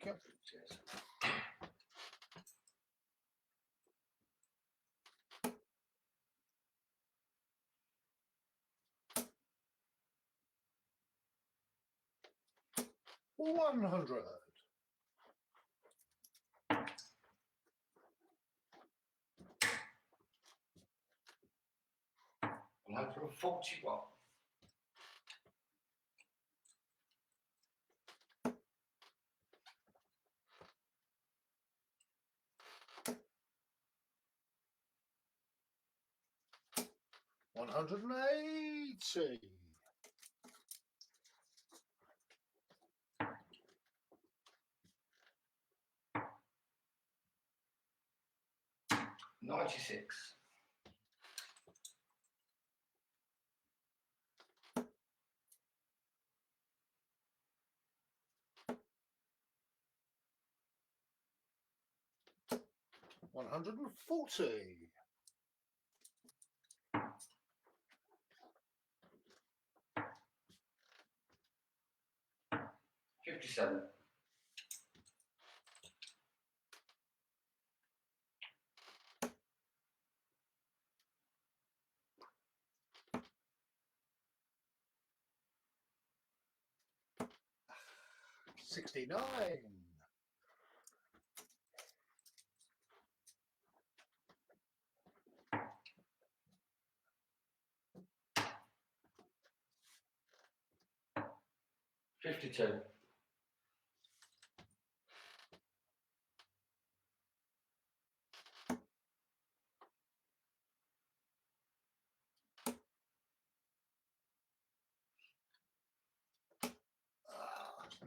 you. Cheers. $100. $141. $180. $96. $140. $57. $69. $52.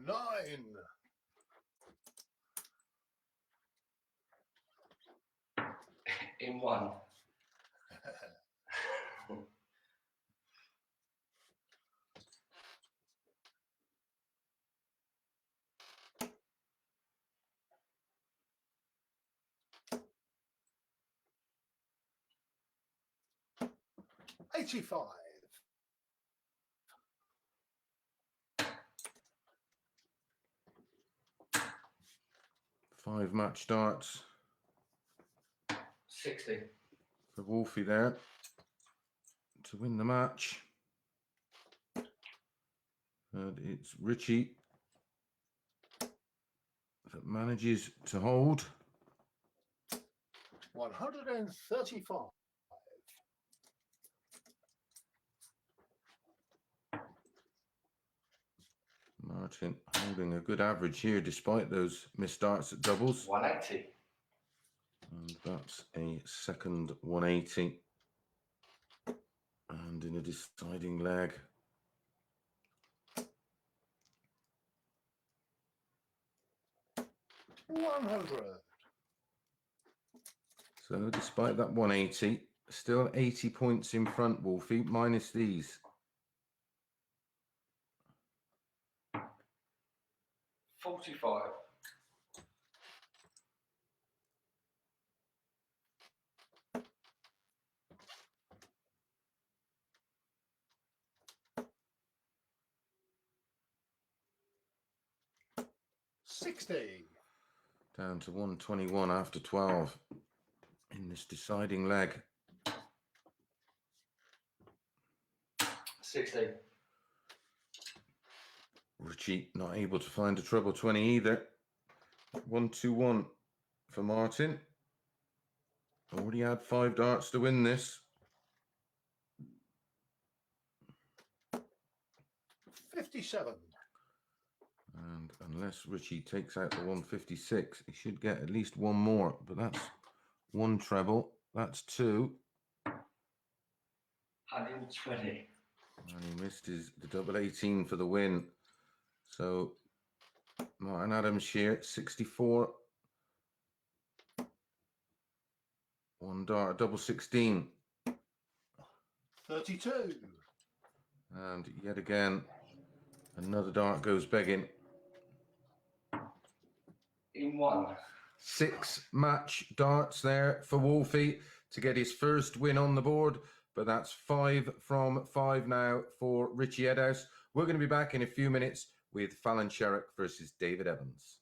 $9. In one. $85. Five match darts 60. for Wolfie there to win the match. And it's Richie that manages to hold. 135. Martin holding a good average here despite those missed darts at doubles. 180. And that's a second 180. And in a deciding leg. $100. So despite that 180, still 80 points in front, Wolfie, minus these. 45. $60. Down to 121 after 12 in this deciding leg. 60. Richie not able to find a treble 20 either. 121 for Martin. Already had 5 darts to win this. 57. And unless Richie takes out the 156, he should get at least one more. But that's one treble. That's 2. 120. And he missed the double 18 for the win. So Martin Adams here, 64. One dart, double 16. 32. And yet again, another dart goes begging. In one. 6 match darts there for Wolfie to get his first win on the board. But that's 5 from 5 now for Richie Edhouse. We're going to be back in a few minutes with Fallon Sherrock versus David Evans.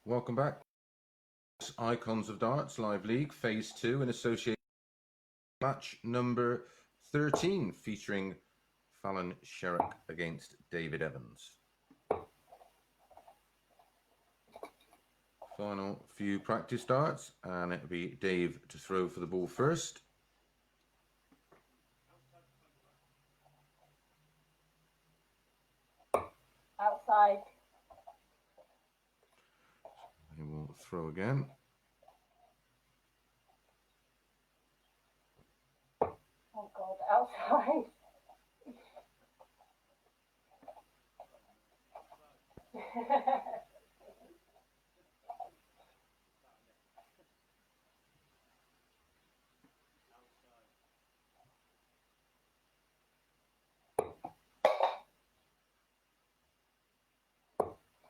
Welcome back. Icons of Darts Live League Phase 2 in association match number 13 featuring Fallon Sherrock against David Evans. Final few practice darts, and it'll be Dave to throw for the ball first. Outside. He will throw again. Oh God, outside.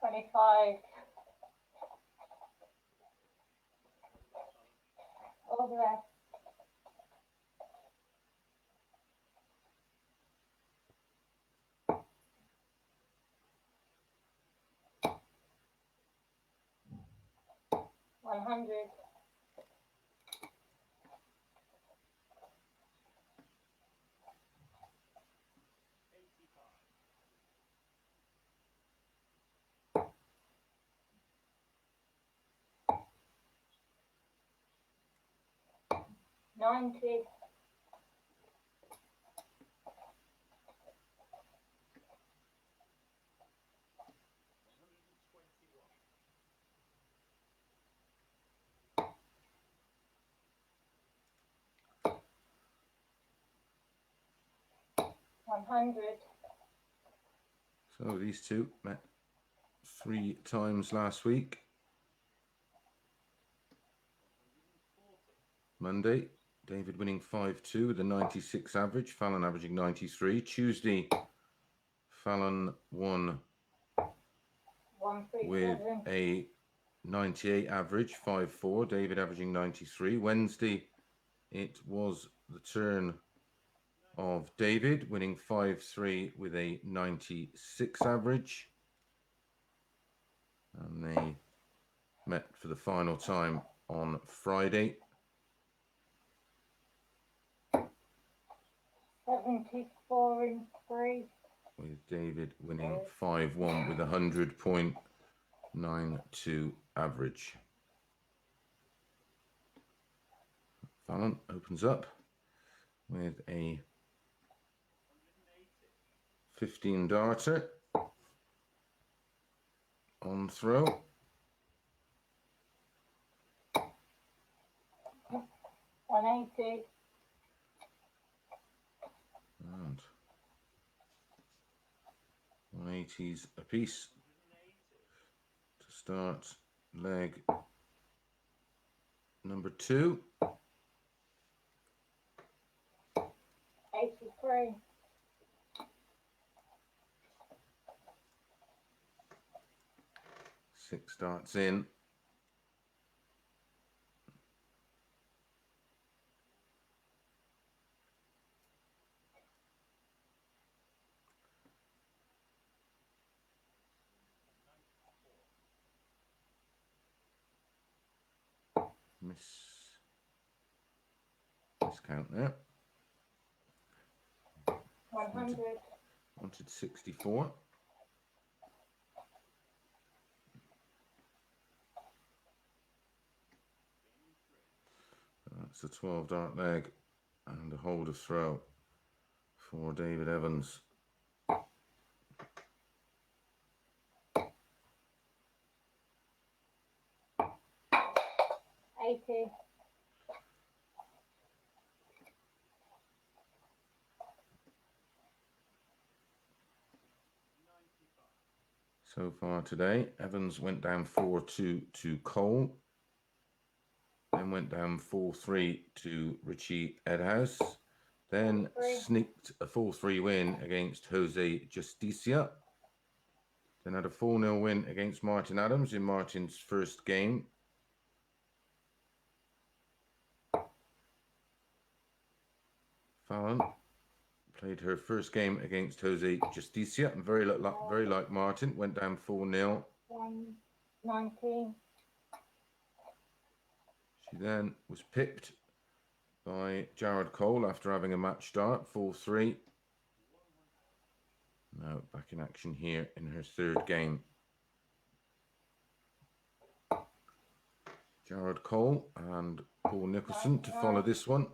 $25. All the rest. $100. $90. $100. So these two met 3 times last week. Monday, David winning 5-2 with a 96 average, Fallon averaging 93. Tuesday, Fallon won with 137. a 98 average, 5-4, David averaging 93. Wednesday, it was the turn of David winning 5-3 with a 96 average. And they met for the final time on Friday. 74 in 3. With David winning 5-1 with a 100.92 average. Fallon opens up with a 15 darter on throw. 180. And 180s apiece to start leg number 2. 83. Six darts in. Miscount there. 100. Wanted 64. That's a 12 dart leg and a holder throw for David Evans. $80. So far today, Evans went down 4-2 to Cole, then went down 4-3 to Richie Edhouse, then sneaked a 4-3 win against Jose Justicia, then had a 4-0 win against Martin Adams in Martin's first game. Fallon played her first game against Jose Justicia, and very like Martin, went down 4-0. 119. She then was pipped by Jared Cole after having a match start, 4-3. Now back in action here in her third game. Jared Cole and Paul Nicholson to follow this one.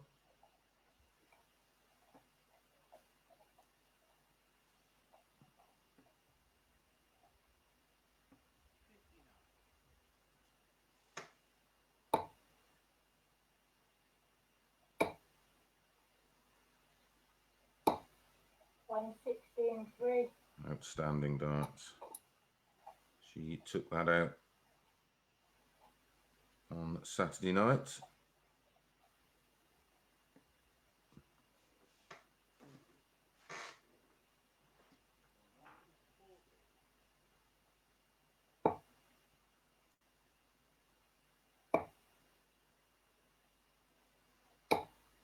$1.60 Outstanding darts. She took that out on Saturday night.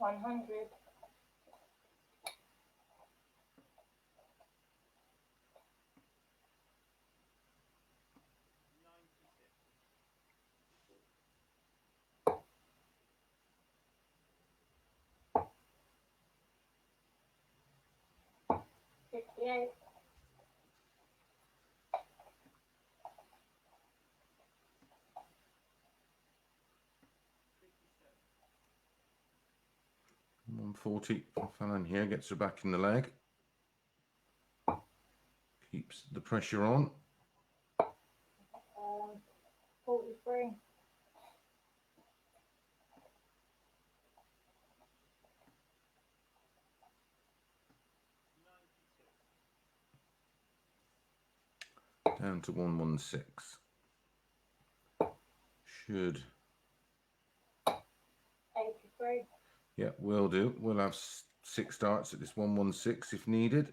$100. $58. $140 for Fallon here, gets her back in the leg. Keeps the pressure on. 43. Down to 116. Should. 83. Yeah, will do. We'll have 6 darts at this 116 if needed.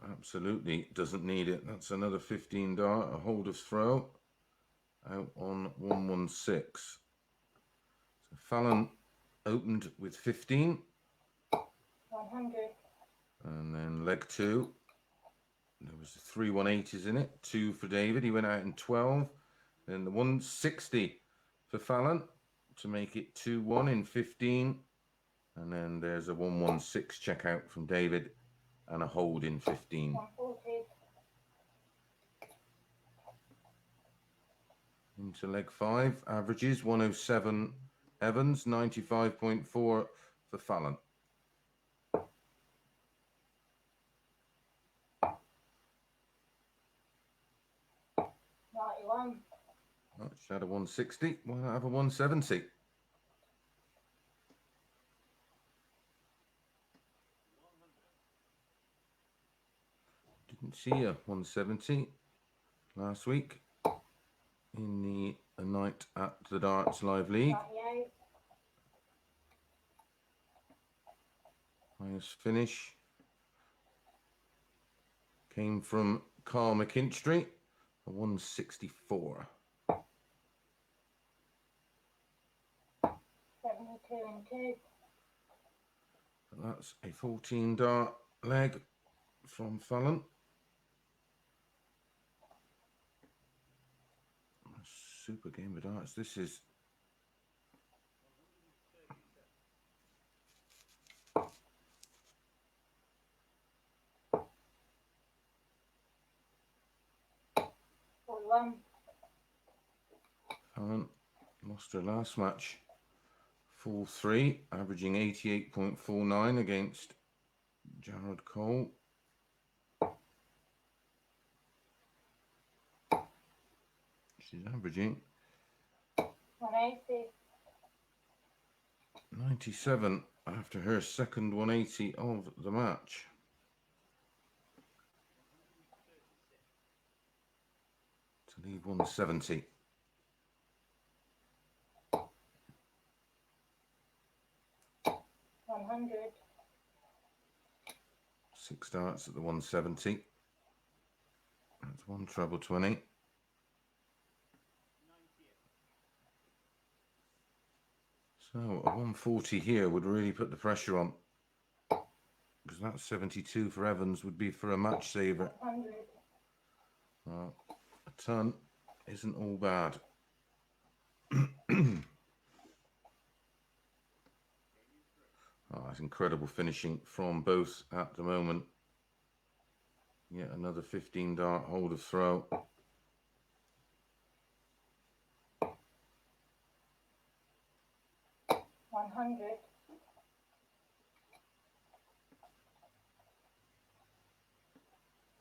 Absolutely doesn't need it. That's another 15 dart, a hold of throw out on 116. So Fallon opened with 15. 100. And then leg 2. There was 3 180s in it. 2 for David. He went out in 12. Then the 160 for Fallon to make it 2-1 in 15. And then there's a 116 check out from David and a hold in 15. 140. Into leg 5, averages 107 Evans, 95.4 for Fallon. $91. Oh, she had a 160. Why not have a 170? Didn't see a 170 last week in the night at the Darts Live League. 98. Highest finish came from Carl McKinstry, a 164. 72 and 2. That's a 14 dart leg from Fallon. A super game of darts. This is Fallon lost her last match 4-3, averaging 88.49 against Jared Cole. She's averaging 180. 97 after her second 180 of the match. To leave 170. $100. 6 darts at the 170. That's 1 treble 20. So a 140 here would really put the pressure on, because that 72 for Evans would be for a match saver. 100. Well, a ton isn't all bad. Oh, it's incredible finishing from both at the moment. Yet another 15 dart hold of throw. 100.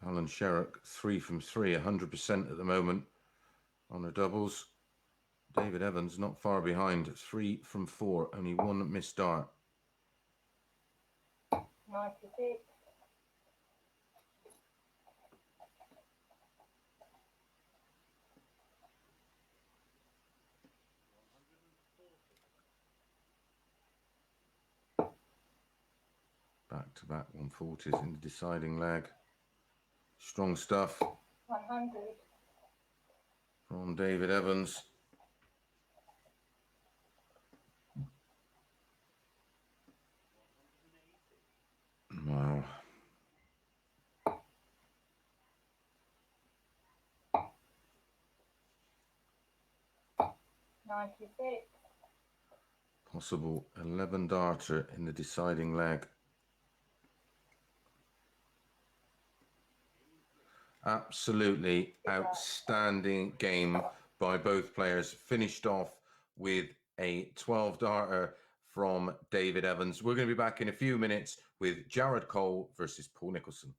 Fallon Sherrock, 3 from 3, 100% at the moment on the doubles. David Evans not far behind, 3 from 4, only one missed dart. 96. Back-to-back 140s in the deciding leg. Strong stuff 100. from David Evans. Wow. 96. Possible 11 darter in the deciding leg. Absolutely outstanding game by both players. Finished off with a 12 darter from David Evans. We're going to be back in a few minutes with Jared Cole versus Paul Nicholson.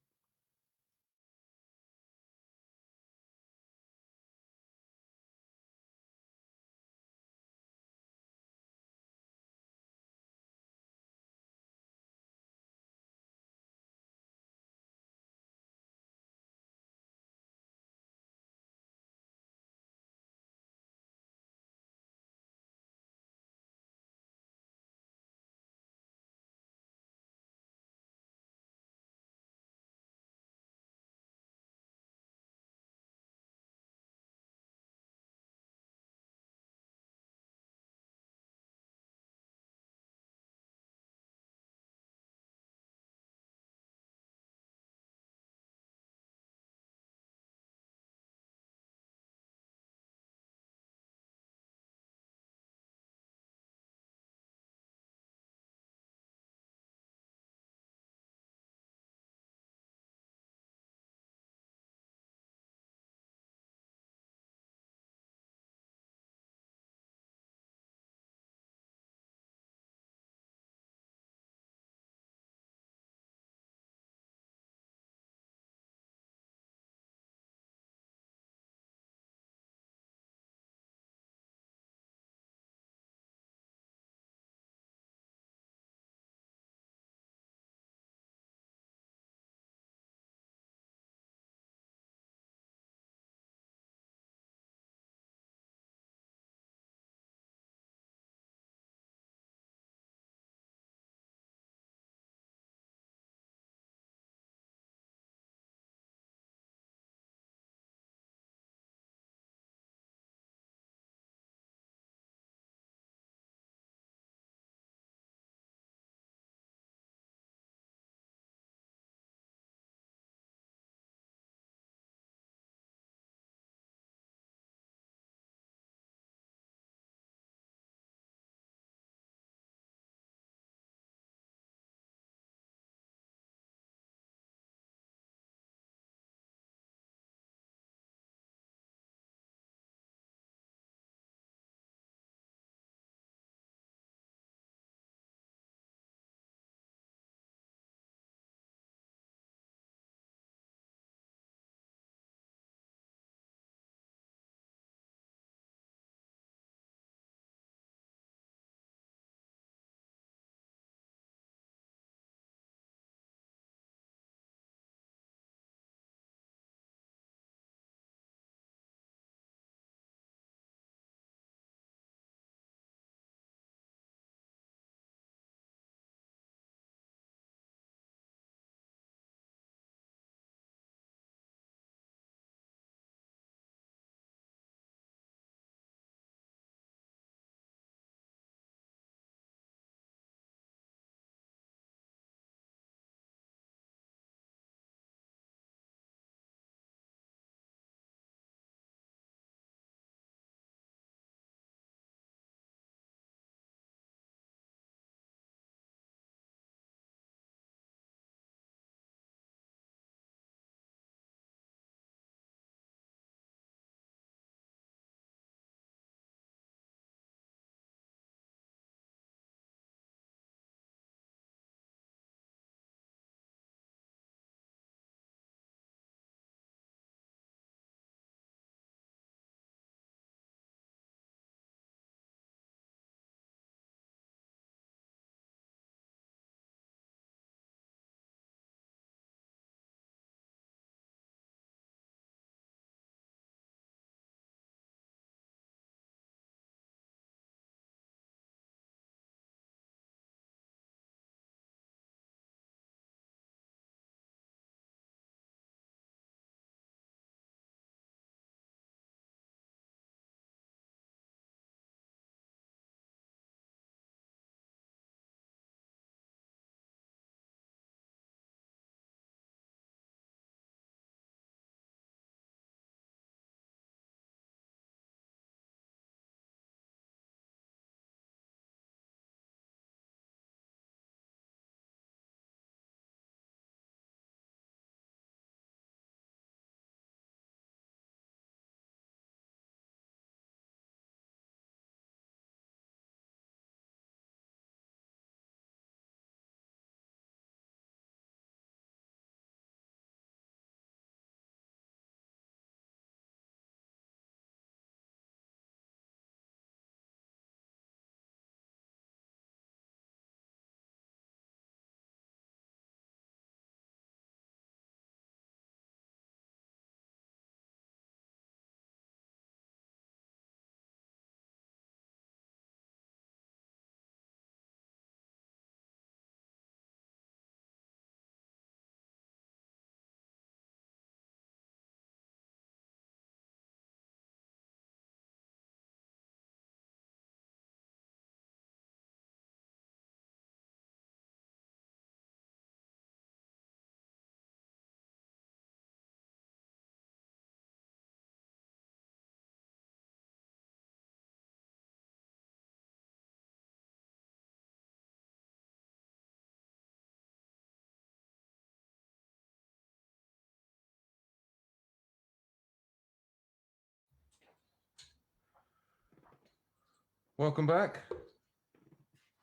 Welcome back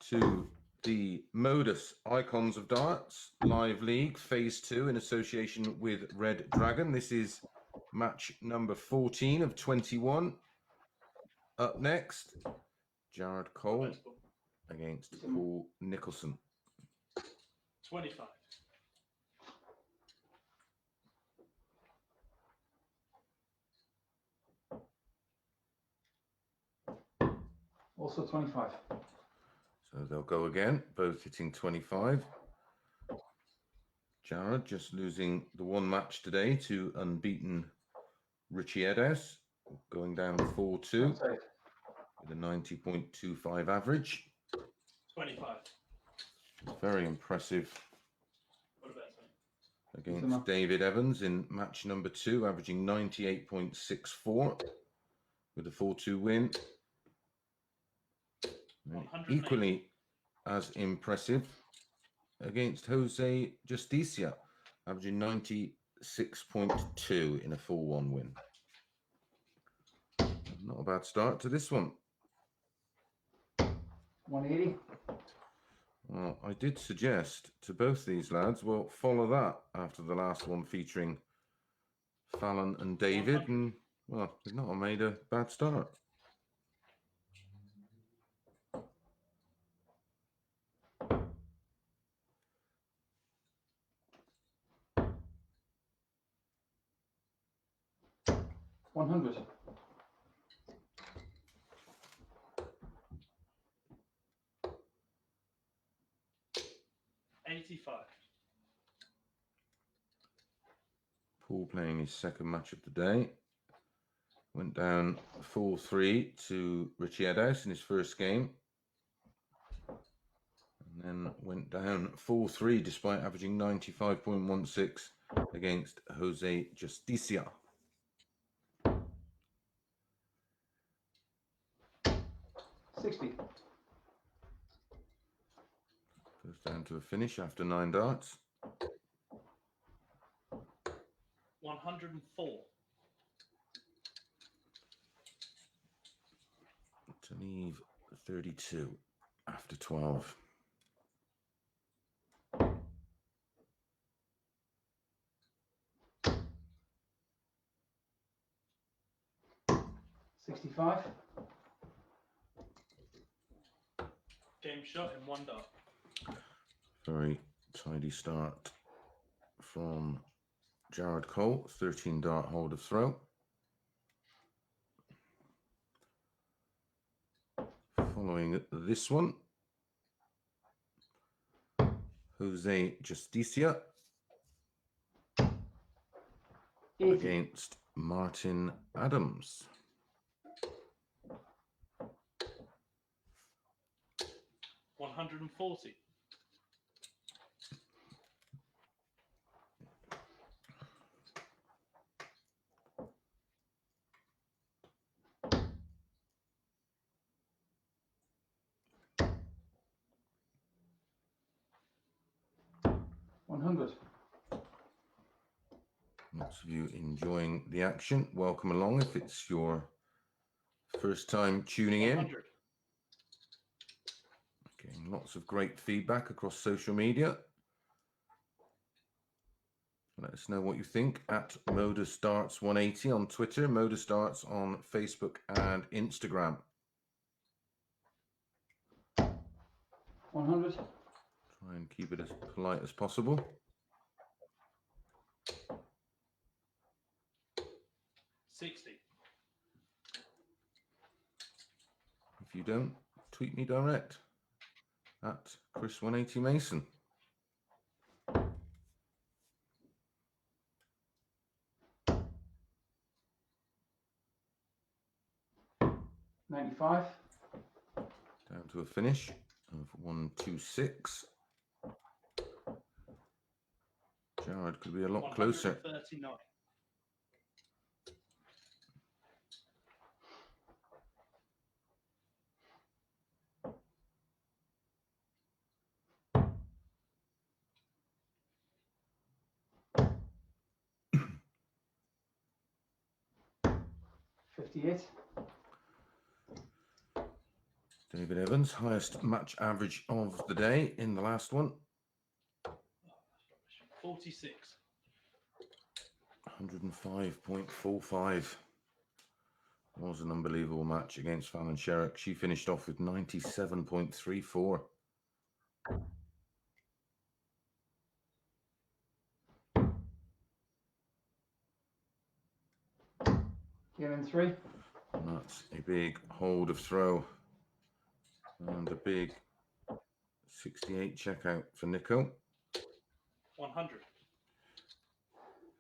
to the MODUS Icons of Darts Live League Phase 2 in association with Red Dragon. This is match number 14 of 21. Up next, Jared Cole against Paul Nicholson. 25. Also 25. So they'll go again, both hitting 25. Jared just losing the one match today to unbeaten Richie Edhouse, going down 4-2 Safe. with a 90.25 average. 25. Very impressive What about you? against David Evans in match number 2, averaging 98.64 with a 4-2 win. And equally as impressive against Jose Justicia, averaging 96.2 in a 4-1 win. Not a bad start to this one. 180. Well, I did suggest to both these lads, well, follow that after the last one featuring Fallon and David, and, well, they've not made a bad start. $100. 85. Paul playing his second match of the day. Went down 4-3 to Richie Edhouse in his first game. And then went down 4-3 despite averaging 95.16 against Jose Justicia. 60. Goes down to a finish after 9 darts. 104. To leave 32 after 12. $65. Game shot in 1 dart. Very tidy start from Jared Cole, 13 dart hold of throw. Following this one, Jose Justicia 80. against Martin Adams. 140. $100. Lots of you enjoying the action. Welcome along if it's your first time tuning in. 100. Getting lots of great feedback across social media. Let us know what you think at MODUS Darts 180 on Twitter, MODUS Darts on Facebook and Instagram. 100. Try and keep it as polite as possible. 60. If you don't, tweet me direct at Chris180 Mason. 95. Down to a finish of 126. Jared could be a lot closer. 139. $58. David Evans, highest match average of the day in the last one. 46. 105.45. Was an unbelievable match against Fallon Sherrock. She finished off with 97.34. Game in 3. And that's a big hold of throw. And a big 68 checkout for Nico. 100.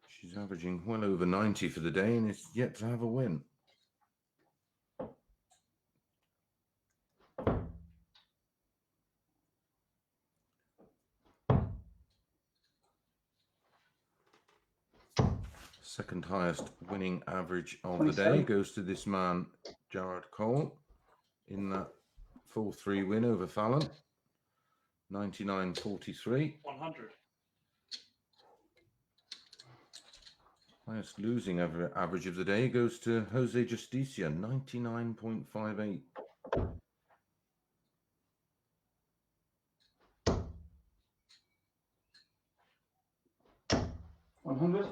She's averaging well over 90 for the day and is yet to have a win. Second highest winning average of the day 27. goes to this man, Jared Cole, in that 4-3 win over Fallon. 99.43. 100. Highest losing average of the day goes to Jose Justicia, 99.58. $100.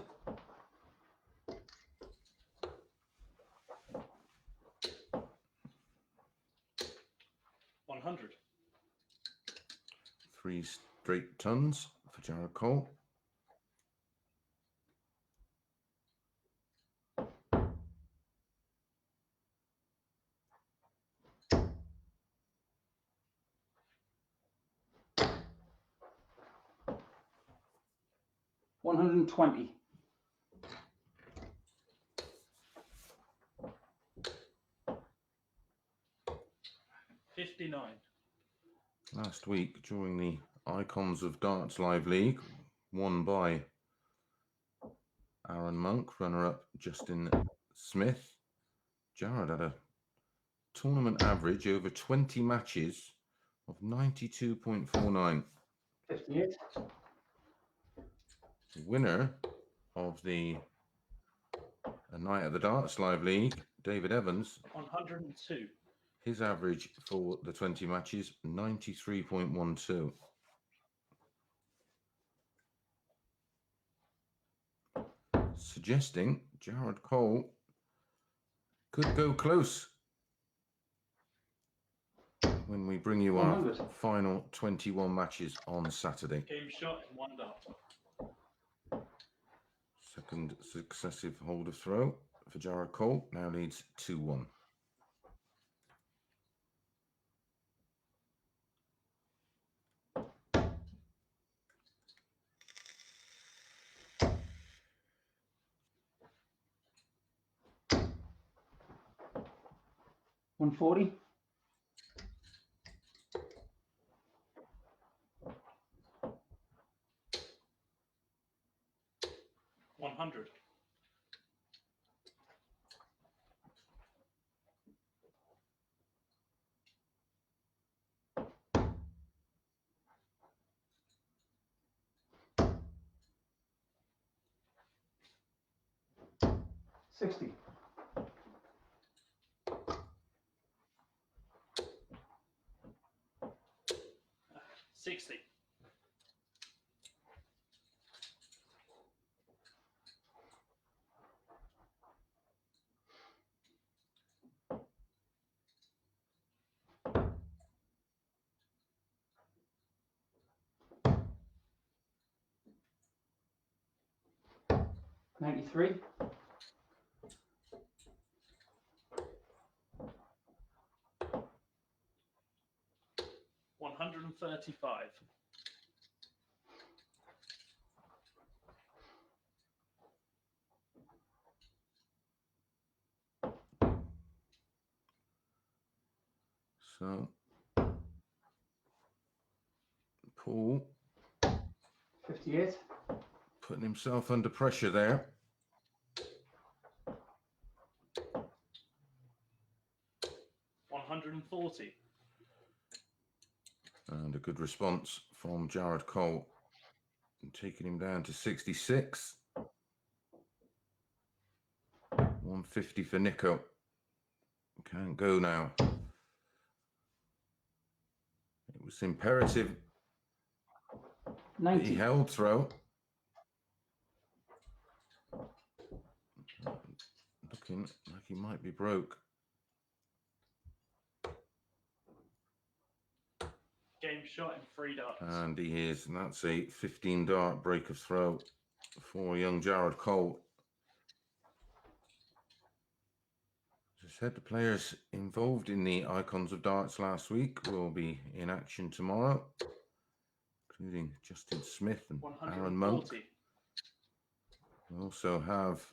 100. 3 straight tons for Jared Cole. $120. 59. Last week, during the Icons of Darts Live League, won by Aaron Monk, runner-up Justin Smith, Jared had a tournament average over 20 matches of 92.49. 58. The winner of the Night at the Darts Live League, David Evans, 102. his average for the 20 matches, 93.12. Suggesting Jared Cole could go close when we bring you our 100. final 21 matches on Saturday. Game shot in 1 dart. Second successive hold of throw for Jared Cole, now leads 2-1. $140. 100. 60. 60. 93. 135. 'So Paul 58. putting himself under pressure there. $140. And a good response from Jared Cole, taking him down to 66. 150 for Nico. Can't go now. was imperative that he 90. held throw. Looking like he might be broke. Game shot in 3 darts. And he is. And that's a 15 dart break of throw for young Jared Cole. As I said, the players involved in the Icons of Darts last week will be in action tomorrow, including Justin Smith and Aaron Monk. 140. We also have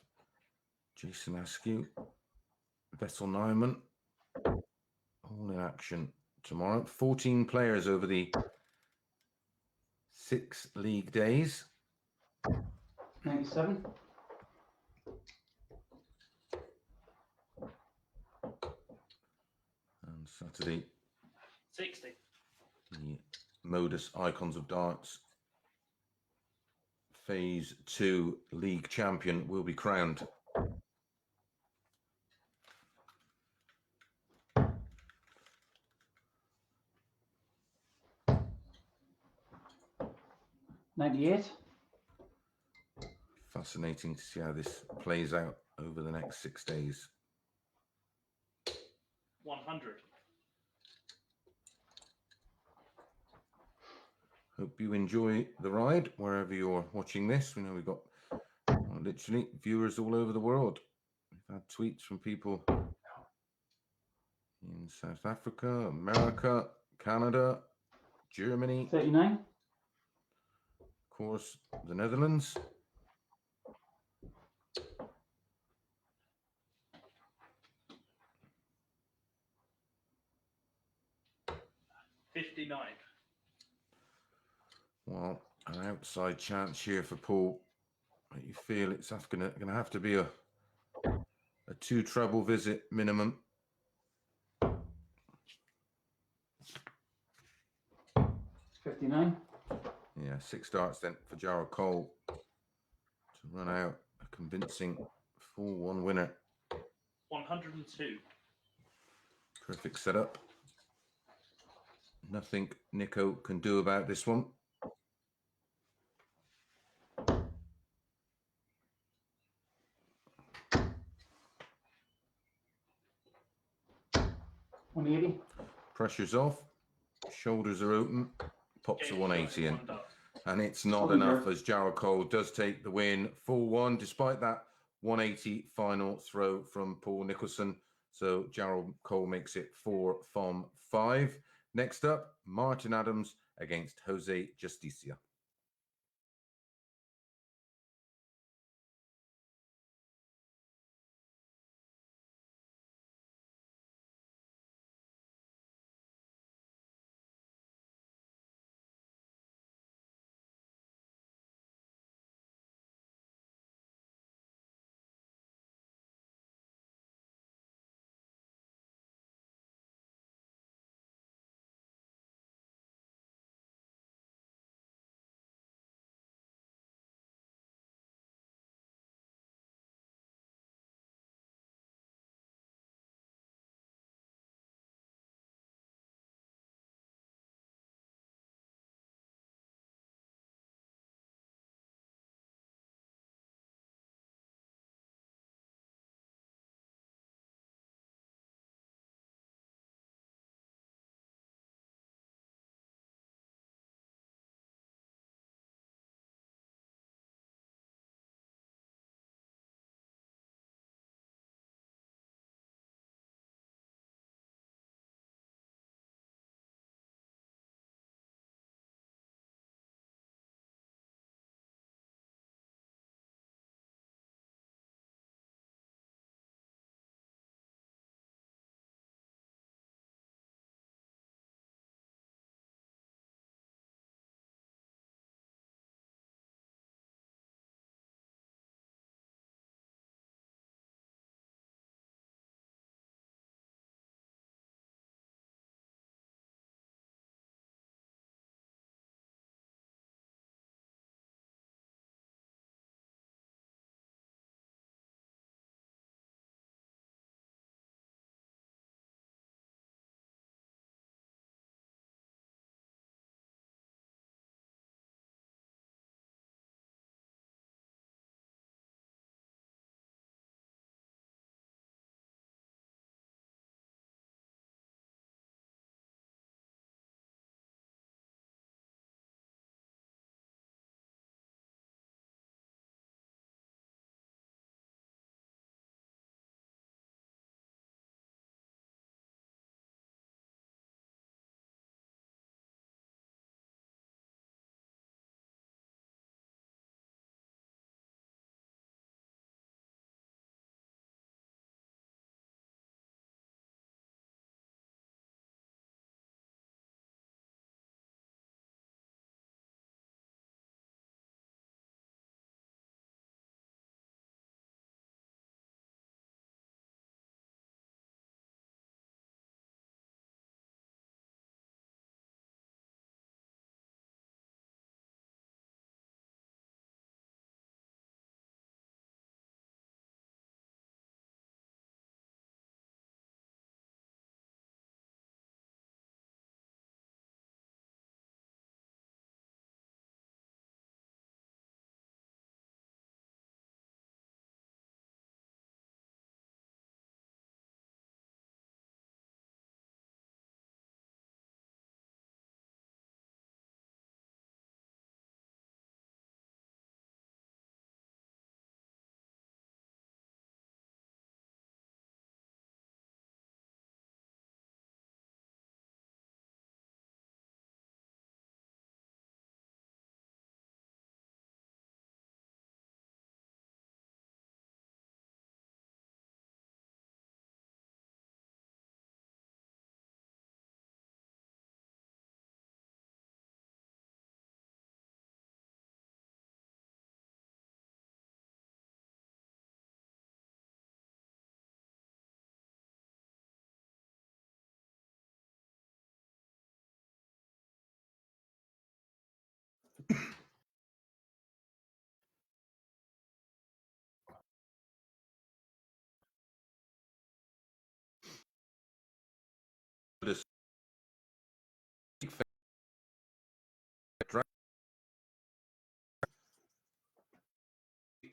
Jason Askew, Vessel Nyman, all in action tomorrow. 14 players over the 6 league days. 97. And Saturday, 60. the MODUS Icons of Darts Phase 2 League Champion will be crowned. $98. Fascinating to see how this plays out over the next 6 days. 100. Hope you enjoy the ride wherever you're watching this. We know we've got literally viewers all over the world. We've had tweets from people in South Africa, America, Canada, Germany, 39. of course, the Netherlands. $59. Well, an outside chance here for Paul. You feel it's going to have to be a 2 treble visit minimum. 59. Yeah, 6 darts then for Jared Cole to run out a convincing 4-1 winner. 102. Perfect setup. Nothing Nico can do about this one. $180. Pressure's off. Shoulders are open. Pops a Game 180 in. shot 1 dart. And it's not enough as Jared Cole does take the win 4-1 despite that 180 final throw from Paul Nicholson. So Jared Cole makes it 4 from 5. Next up, Martin Adams against Jose Justicia.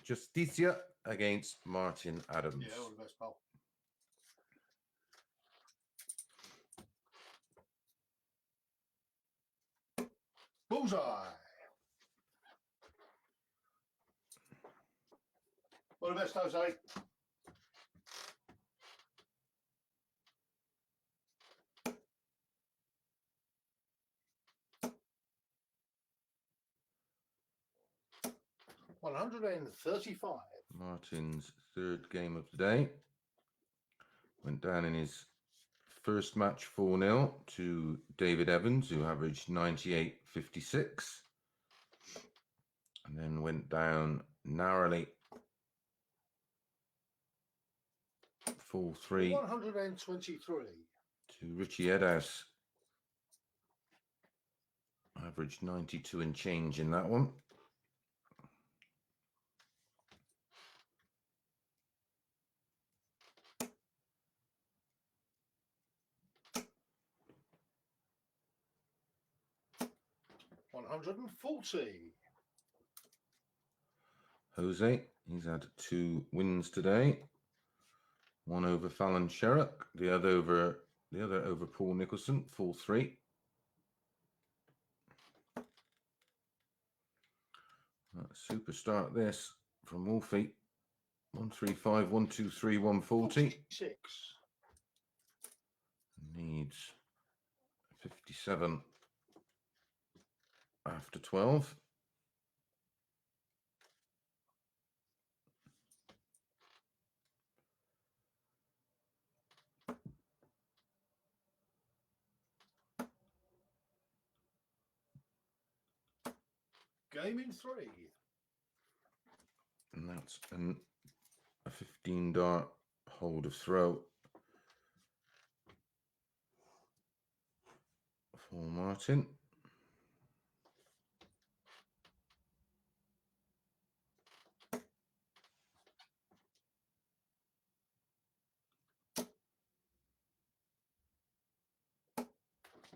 Justicia against Martin Adams. Yeah, all the best, pal. Bullseye. All the best, Jose. $135. Martin's third game of the day. Went down in his first match 4-0 to David Evans, who averaged 98.56. And then went down narrowly 4-3 123. to Richie Edhouse. Averaged 92 and change in that one. $140. Jose, he's had 2 wins today. One over Fallon Sherrock, the other over Paul Nicholson, 4-3. Super start this from Wolfie. 135, 123, 140. 6. Needs 57 after 12. Game in 3. And that's a 15 dart hold of throw for Martin.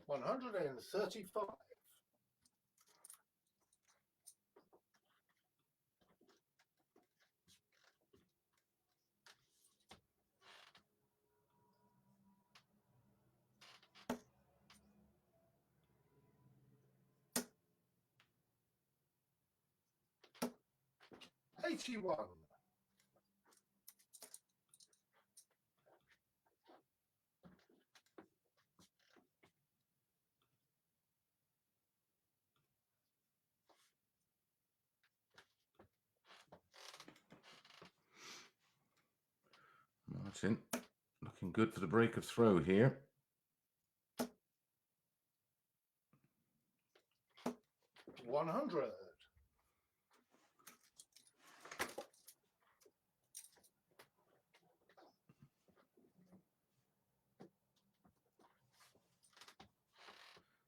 $135. $81. Martin looking good for the break of throw here. $100.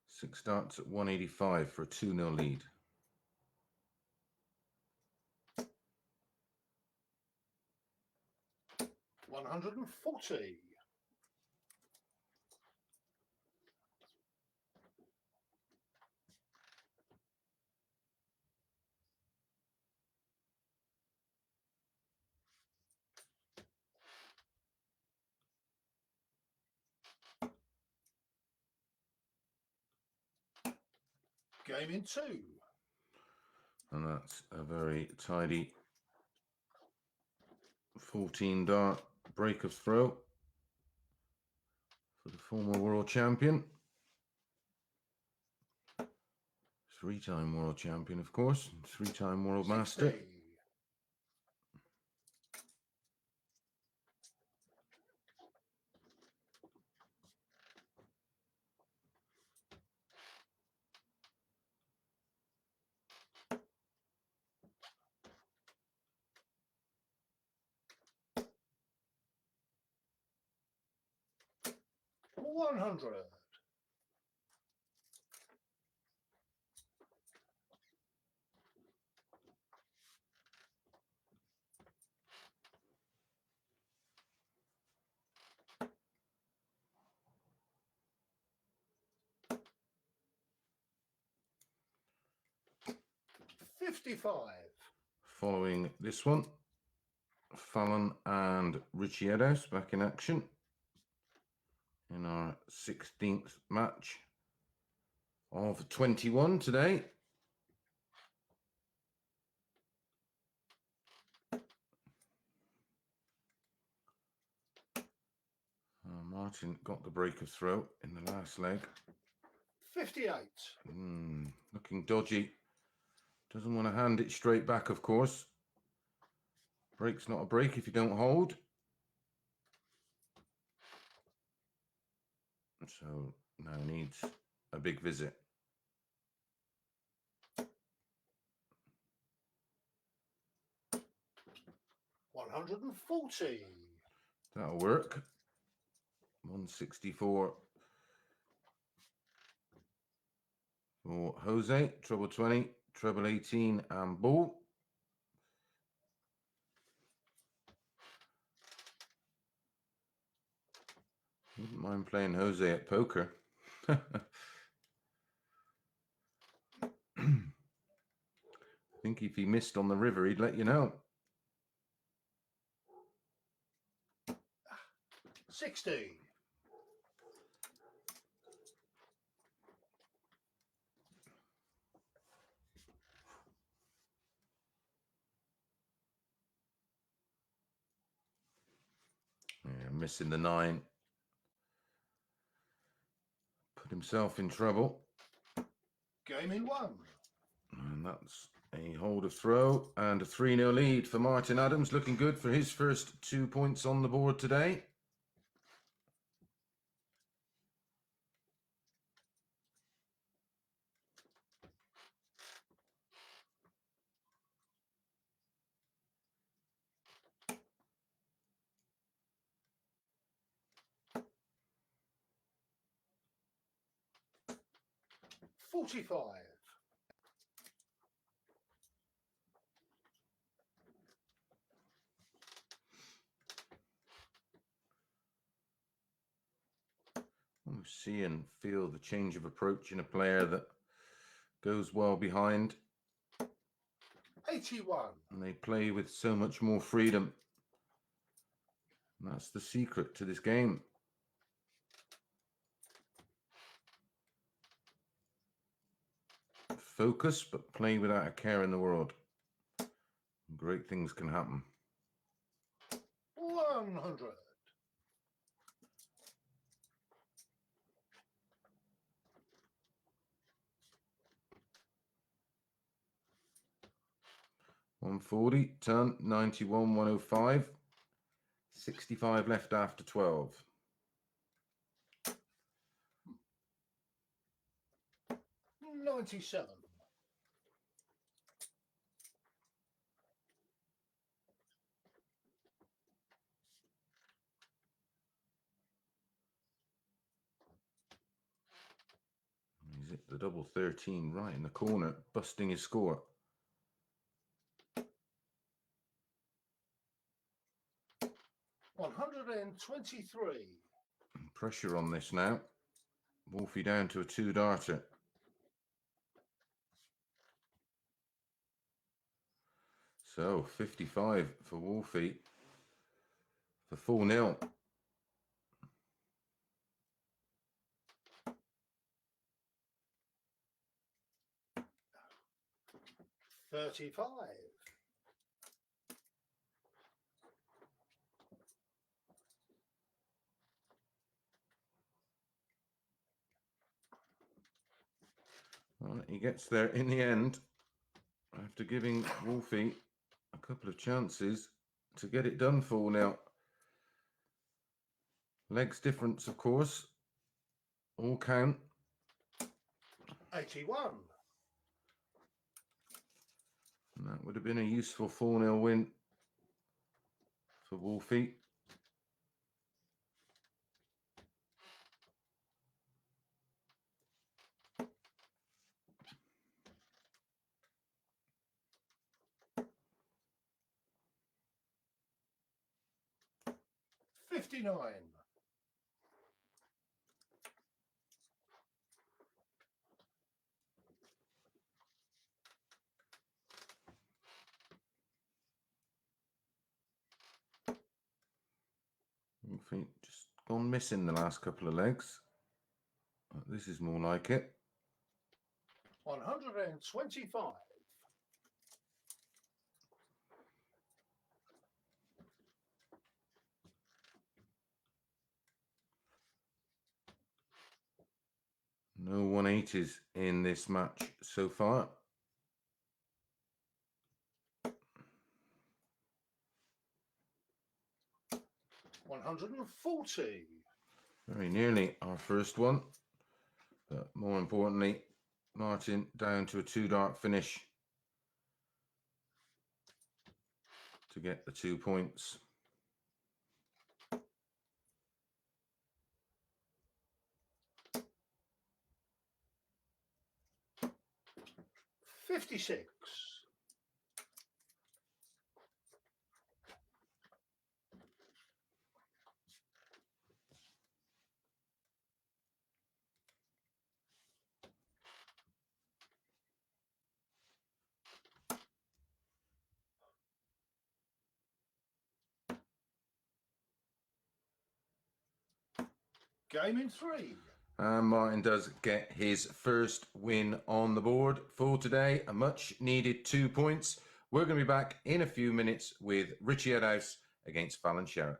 Six darts at 185 for a 2-0 lead. $140. Game in 2. And that's a very tidy 14 dart break of throw for the former world champion. 3-time world champion, of course, 3-time world master. 60. $100. 55. Following this one, Fallon and Richie Edhouse back in action in our 16th match of 21 today. Martin got the break of throw in the last leg. 58. Looking dodgy. Doesn't want to hand it straight back, of course. Break's not a break if you don't hold. So now needs a big visit. $140. That'll work. 164 for Jose. Treble 20, treble 18 and ball. Wouldn't mind playing Jose at poker. I think if he missed on the river, he'd let you know. 60. Yeah, missing the 9. Put himself in trouble. Game in 1. And that's a hold of throw and a 3-0 lead for Martin Adams. Looking good for his first 2 points on the board today. $45. We'll see and feel the change of approach in a player that goes well behind. 81. And they play with so much more freedom. And that's the secret to this game. Focus, but play without a care in the world. Great things can happen. 100. $140, turn, 91, 105. 65 left after 12. 97. He's hit the double 13 right in the corner, busting his score. $123. Pressure on this now. Wolfie down to a 2-darter. So 55 for Wolfie for 4-0. $35. Well, he gets there in the end after giving Wolfie a couple of chances to get it done 4-0. Legs difference, of course. All count. 81. And that would have been a useful 4-0 win for Wolfie. $59. Feet just gone missing the last couple of legs. But this is more like it. 125. No 180s in this match so far. $140. Very nearly our first one. But more importantly, Martin down to a 2-dart finish to get the 2 points. $56. Game in 3. And Martin does get his first win on the board for today. A much needed 2 points. We're going to be back in a few minutes with Richie Edhouse against Fallon Sherrock.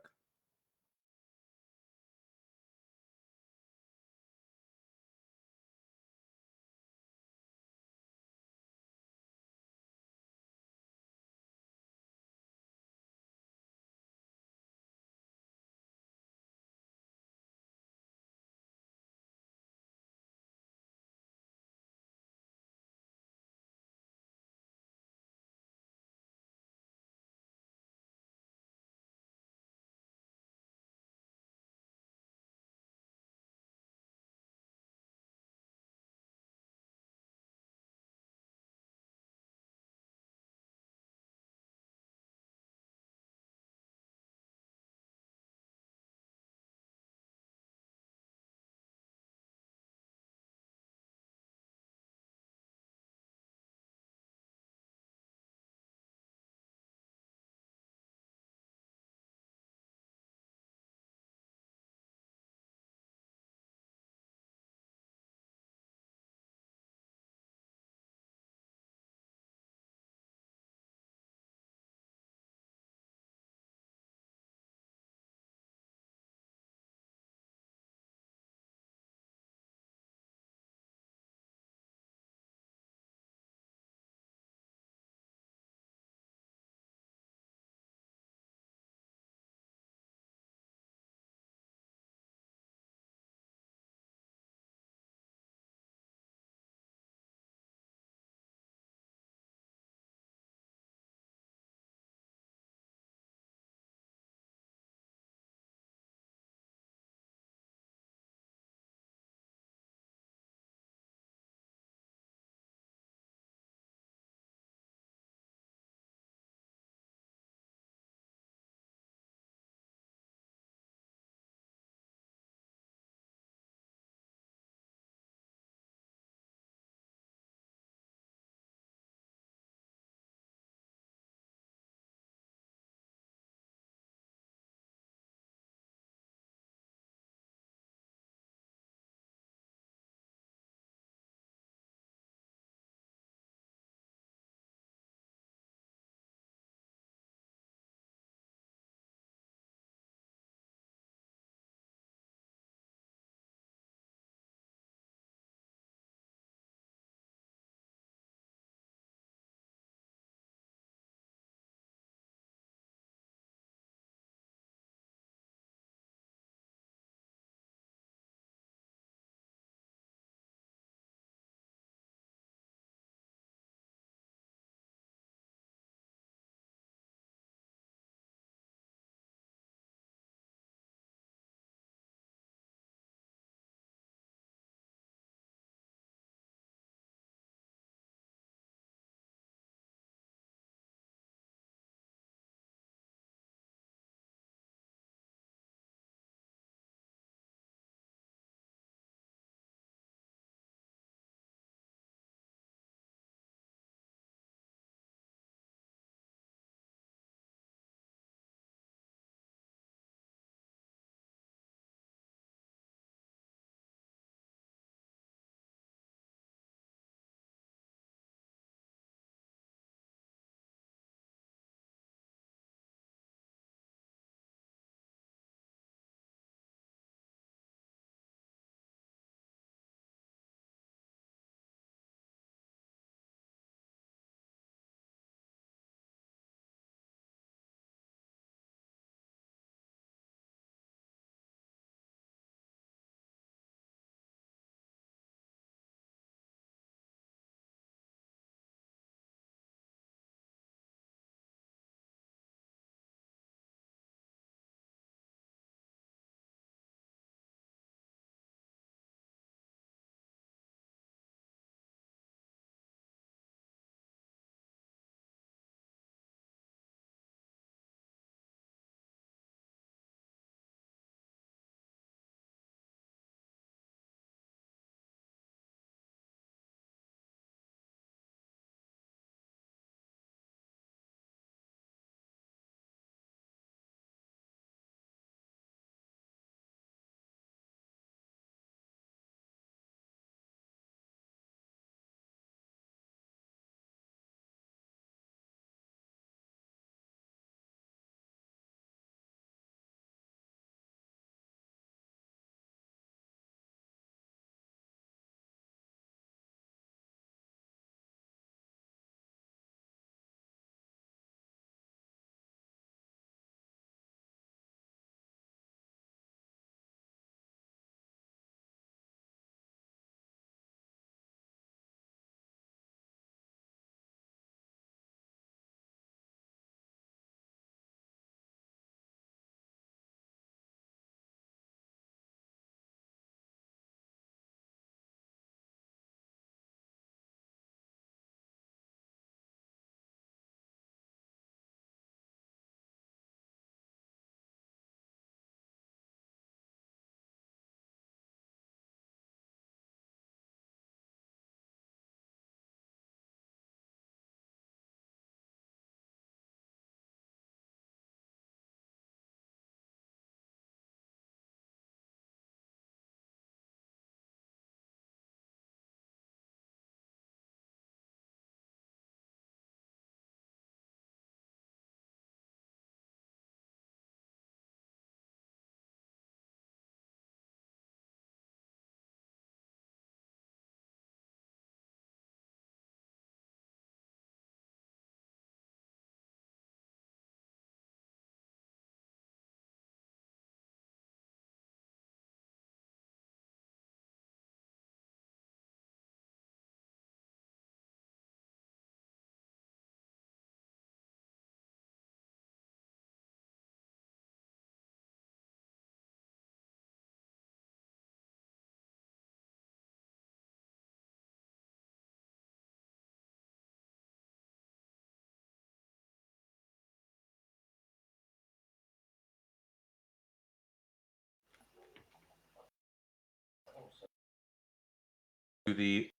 the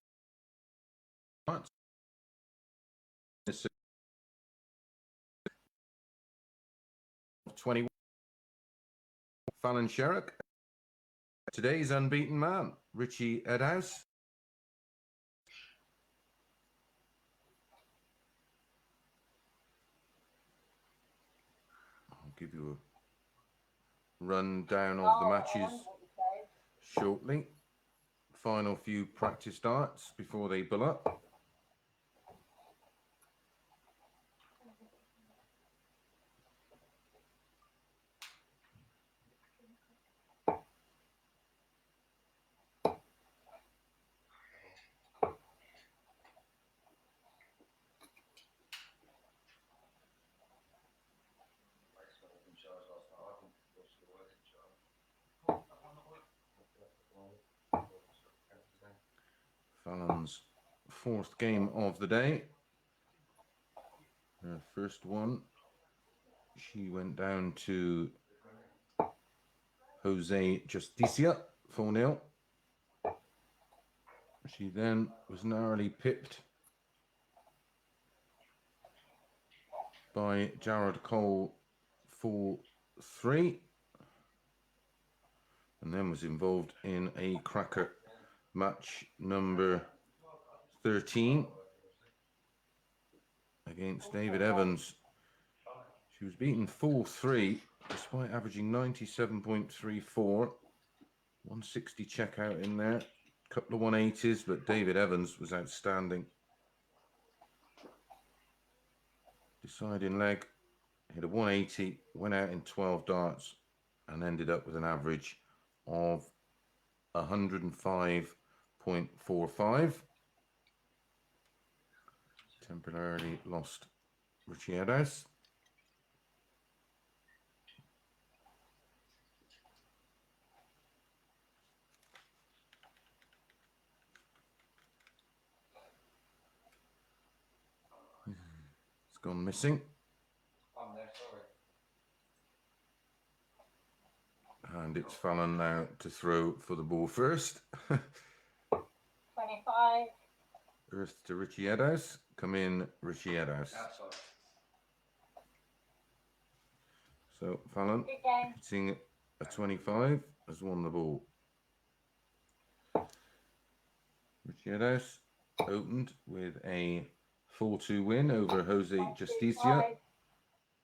21. Fallon Sherrock. Today's unbeaten man, Richie Edhouse. I'll give you a rundown of the matches shortly. Final few practice darts before they bull up. Fallon's fourth game of the day. Her first one, she went down to Justicia 4-0. She then was narrowly pipped by Jared Cole 4-3, and then was involved in a cracker match number 13 against David Evans. She was beaten 4-3 despite averaging 97.34, 160 checkout in there, couple of 180s, but David Evans was outstanding. Deciding leg, hit a 180, went out in 12 darts and ended up with an average of 105.45. Temporarily lost Richie Edhouse. It's gone missing. I'm there, sorry. And it's Fallon now to throw for the ball first. 25. Earth to Richie Edhouse. Come in, Richie Edhouse. Outside. So Fallon, Good game. hitting a 25, has won the ball. Richie Edhouse opened with a 4-2 win over Justicia,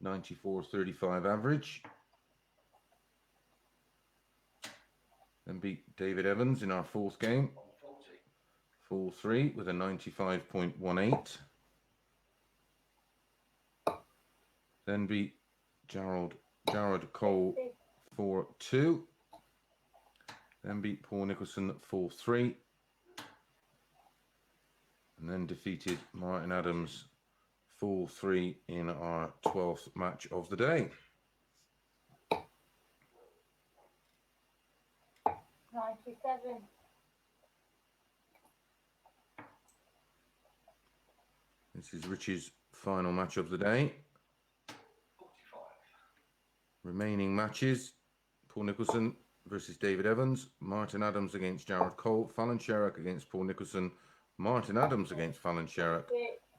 94.35 average. Then beat David Evans in our fourth game, 4-3 with a 95.18. Then beat Jared Cole 4-2. Then beat Paul Nicholson 4-3. And then defeated Martin Adams 4-3 in our 12th match of the day. 97. This is Richie's final match of the day. 45. Remaining matches: Paul Nicholson versus David Evans, Martin Adams against Jared Cole, Fallon Sherrock against Paul Nicholson, Martin Adams against Fallon Sherrock,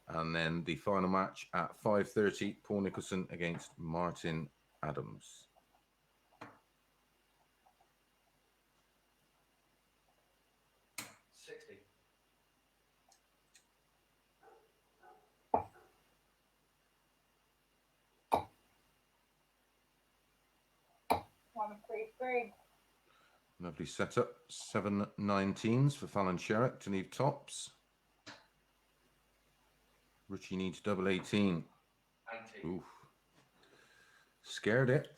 and then the final match at 5:30, Paul Nicholson against Martin Adams. One, three, three. Lovely setup. 7 19s for Fallon Sherrock to leave tops. Richie needs double 18. 18. Oof. Scared it.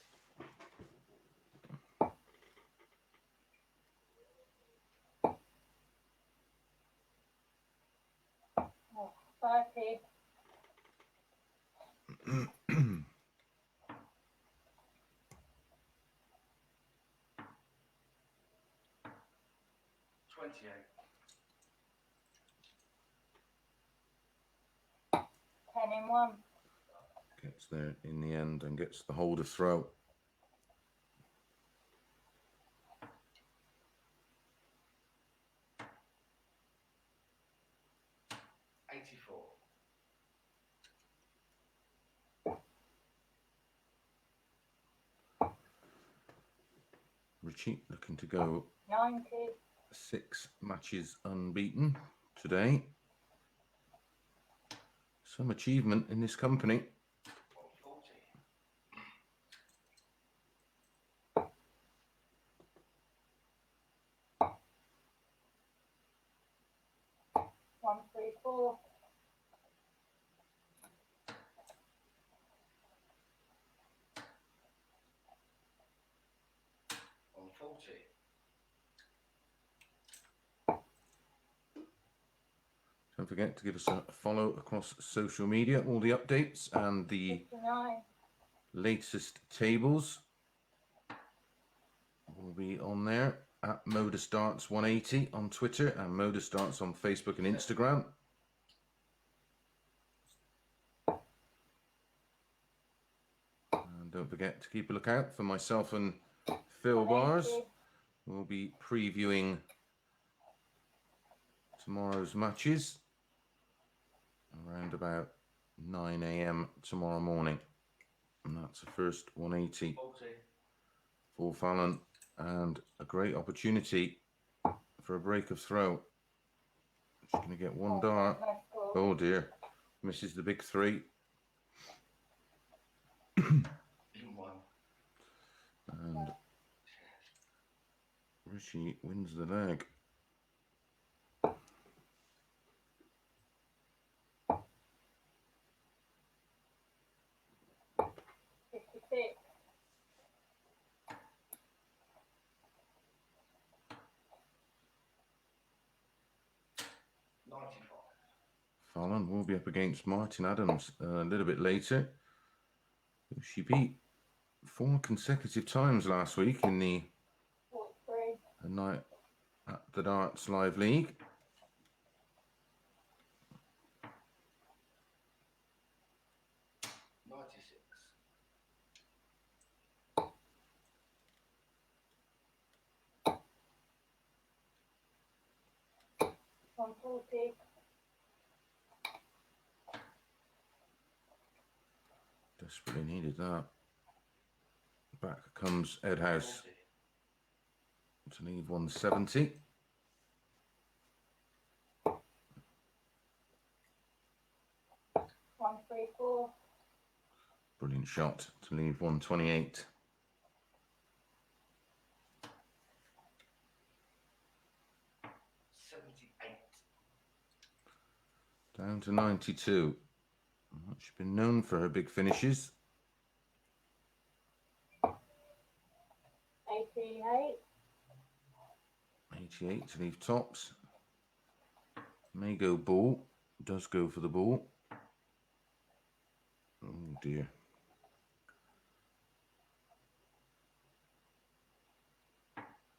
Oh, 30. Ten in one. Gets there in the end and gets the hold of throw. Richie looking to go 90. 6 matches unbeaten today. Some achievement in this company. 140. 134. 140. Don't forget to give us a follow across social media, all the updates and the 59. latest tables will be on there at MODUS DARTS 180 on Twitter and MODUS DARTS on Facebook and Instagram. And don't forget to keep a lookout for myself and Phil Bars. 180. We'll be previewing tomorrow's matches around about 9 a.m. tomorrow morning. And that's the first 180 40. for Fallon, and a great opportunity for a break of throw. She's going to get one dart. Nice score. Oh dear, misses the big 3. One. And Richie wins the leg. Fifty-six. 95. Fallon will be up against Martin Adams a little bit later. She beat 4 consecutive times last week in the 43. night at the Darts Live League. One 40. Desperately needed that. Back comes Ed House to leave 170. 134. Brilliant shot to leave 128. Down to 92. She's been known for her big finishes. 88. 88 to leave tops. May go ball. Does go for the ball. Oh dear.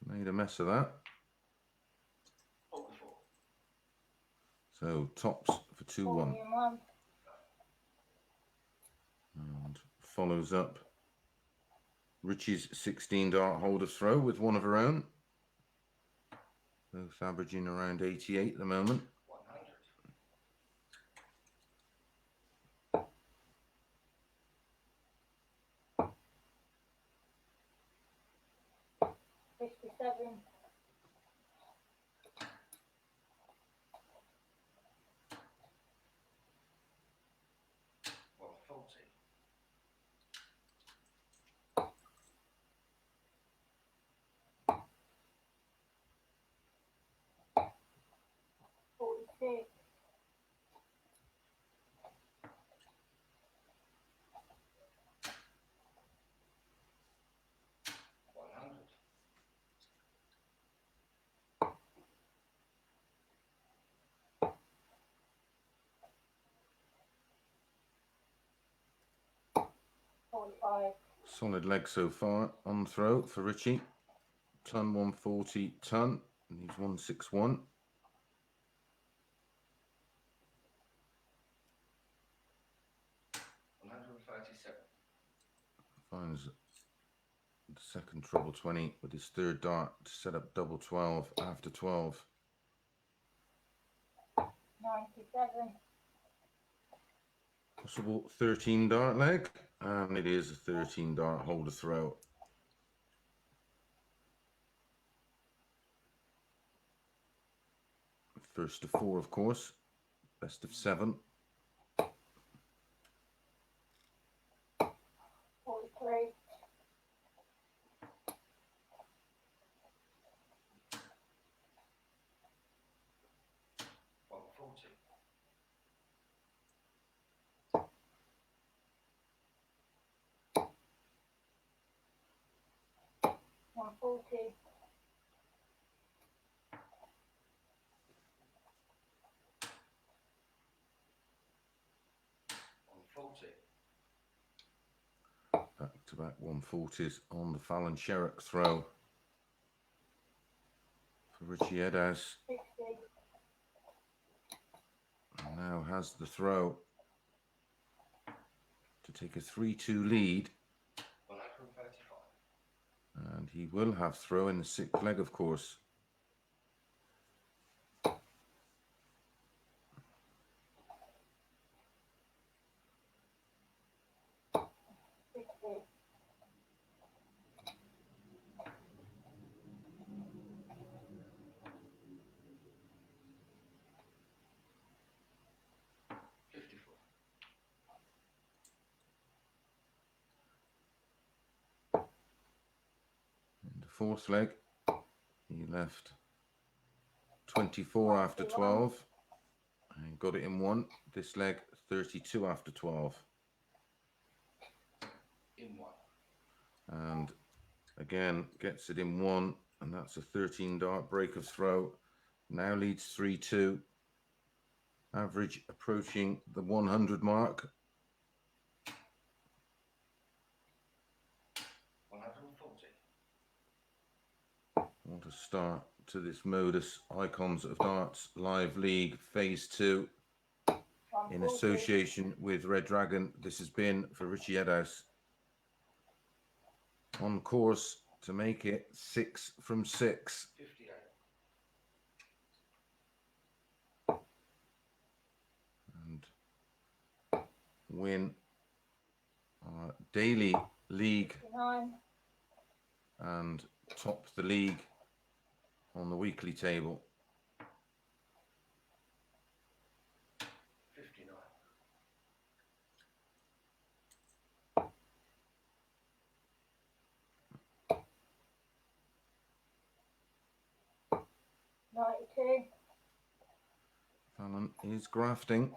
Made a mess of that. 44. So tops for 2-1. 41. And follows up Richie's 16 dart holder throw with one of her own. Both averaging around 88 at the moment. 100. 57. 140. 46. 100. 45. Solid leg so far on throw for Richie. Ton 140 ton. Leaves 161. 137. Finds the second treble 20 with his third dart to set up double 12 after 12. 97. Possible 13 dart leg, and it is a 13 dart holder throw. First of 4, of course. Best of 7. 43, 140. 140, 140. Back-to-back 140s on the Fallon Sherrock throw for Richie Edhouse. 60, And now has the throw to take a 3-2 lead. 135. And he will have throw in the 6th leg, of course. 60, 54. In the 4th leg, he left 24 after 12 and got it in 1. This leg, 32 after 12. In 1. And again, gets it in 1, and that's a 13 dart break of throw. Now leads 3-2. Average approaching the 100 mark. 140. What a start to this MODUS Icons of Darts Live League Phase 2 in 140, association with Red Dragon. This has been for Richie Edhouse. On course to make it 6 from 6. 58. And win our daily league 59, and top the league on the weekly table. 59. 92, Fallon is grafting,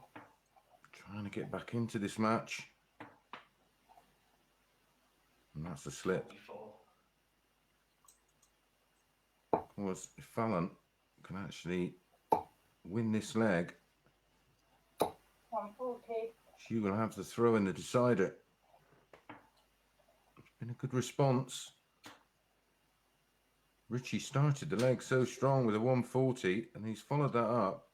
trying to get back into this match. And that's a slip. 44. Of course, if Fallon can actually win this leg, 140, she will have the throw in the decider. It's been a good response. Richie started the leg so strong with a 140, and he's followed that up,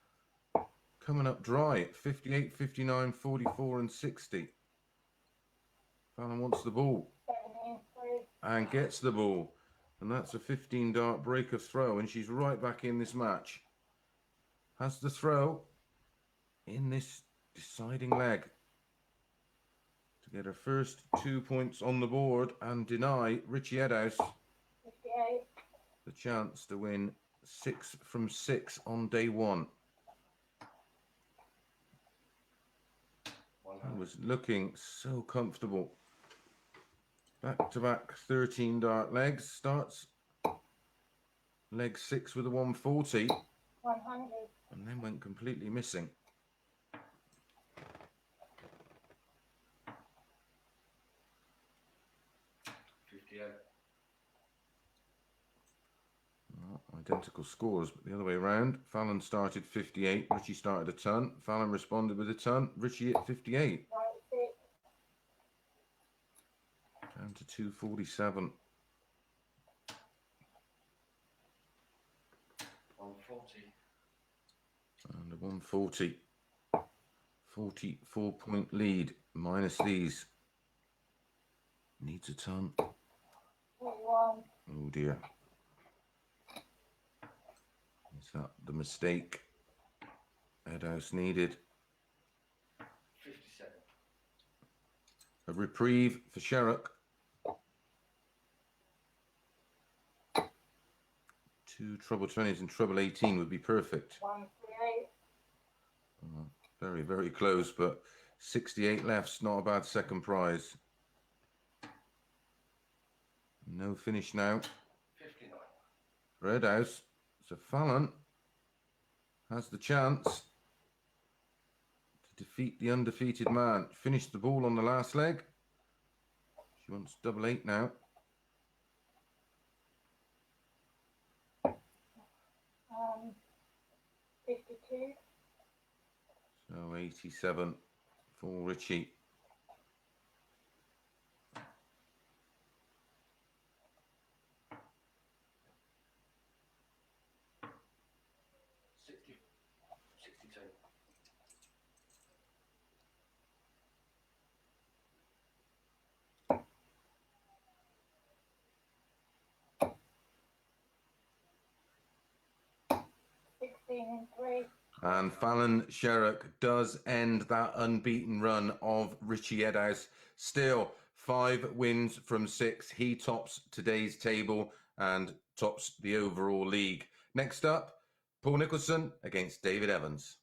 coming up dry at 58, 59, 44 and 60. Fallon wants the ball 73, and gets the ball, and that's a 15 dart break of throw, and she's right back in this match. Has the throw in this deciding leg to get her first 2 points on the board and deny Richie Edhouse 58, the chance to win 6 from 6 on day 1. He 100. was looking so comfortable. Back-to-back 13 dart legs. Starts leg 6 with a 140 100, and then went completely missing. 58. Well, identical scores, but the other way around. Fallon started 58, Richie started a ton. Fallon responded with a ton, Richie at 58. 96, Down to 247. 140. And a 140. 44-point lead, minus these. Needs a ton. 41, Oh dear. Is that the mistake Edhouse needed? 57. A reprieve for Sherrock. 2 treble 20s and treble 18 would be perfect. 138, Very, very close, but 68 left's not a bad second prize. No finish now 59. for Edhouse. So Fallon has the chance to defeat the undefeated man. Finished the ball on the last leg. She wants double 8 now. 52. So 87 for Richie. 62. 16 and 3. And Fallon Sherrock does end that unbeaten run of Richie Edhouse. Still 5 wins from 6. He tops today's table and tops the overall league. Next up, Paul Nicholson against David Evans.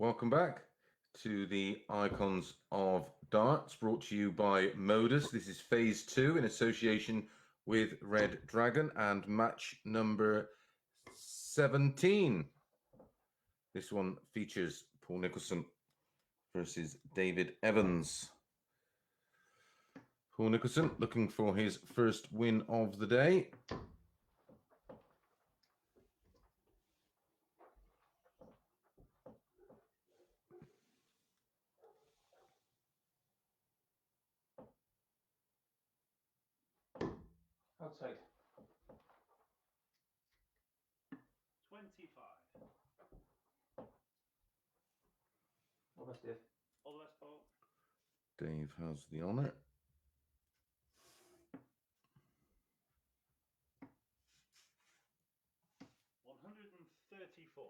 Welcome back to the Icons of Darts, brought to you by MODUS. This is phase 2 in association with Red Dragon and match number 17. This one features Paul Nicholson versus David Evans. Paul Nicholson looking for his first win of the day. Outside. 25. All that's it. All the best, Paul. Dave has the honour. $134.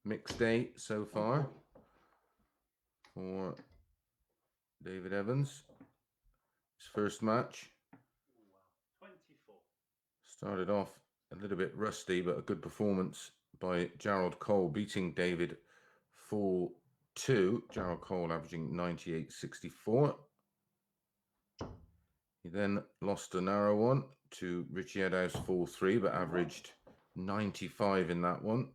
Mixed day so far 140. for David Evans. His first match. Wow. 24. Started off a little bit rusty, but a good performance by Gerald Cole, beating David 4-2. Gerald Cole averaging 98.64. He then lost a narrow one to Richie Edhouse 4-3, but averaged 95 in that one.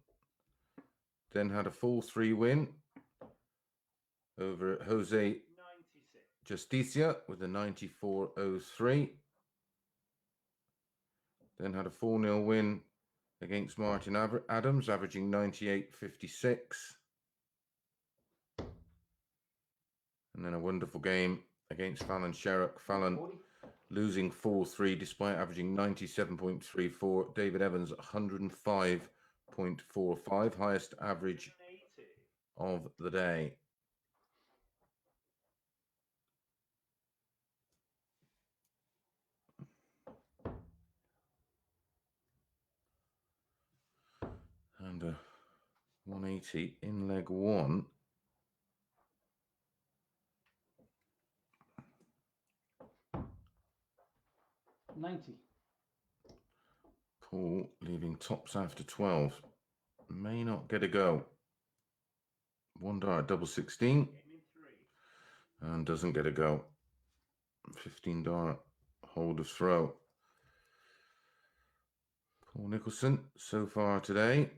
Then had a 4-3 win over Jose 96. Justicia with a 94.03. Then had a 4-0 win against Martin Adams, averaging 98.56. And then a wonderful game against Fallon Sherrock. Fallon 40. losing 4-3 despite averaging 97.34. David Evans 105.45, highest average 80. of the day. And a 180 in leg one. $90. Paul leaving tops after 12. May not get a go. One dart double 16 Game in 3. and doesn't get a go. 15 dart hold of throw. Paul Nicholson so far today.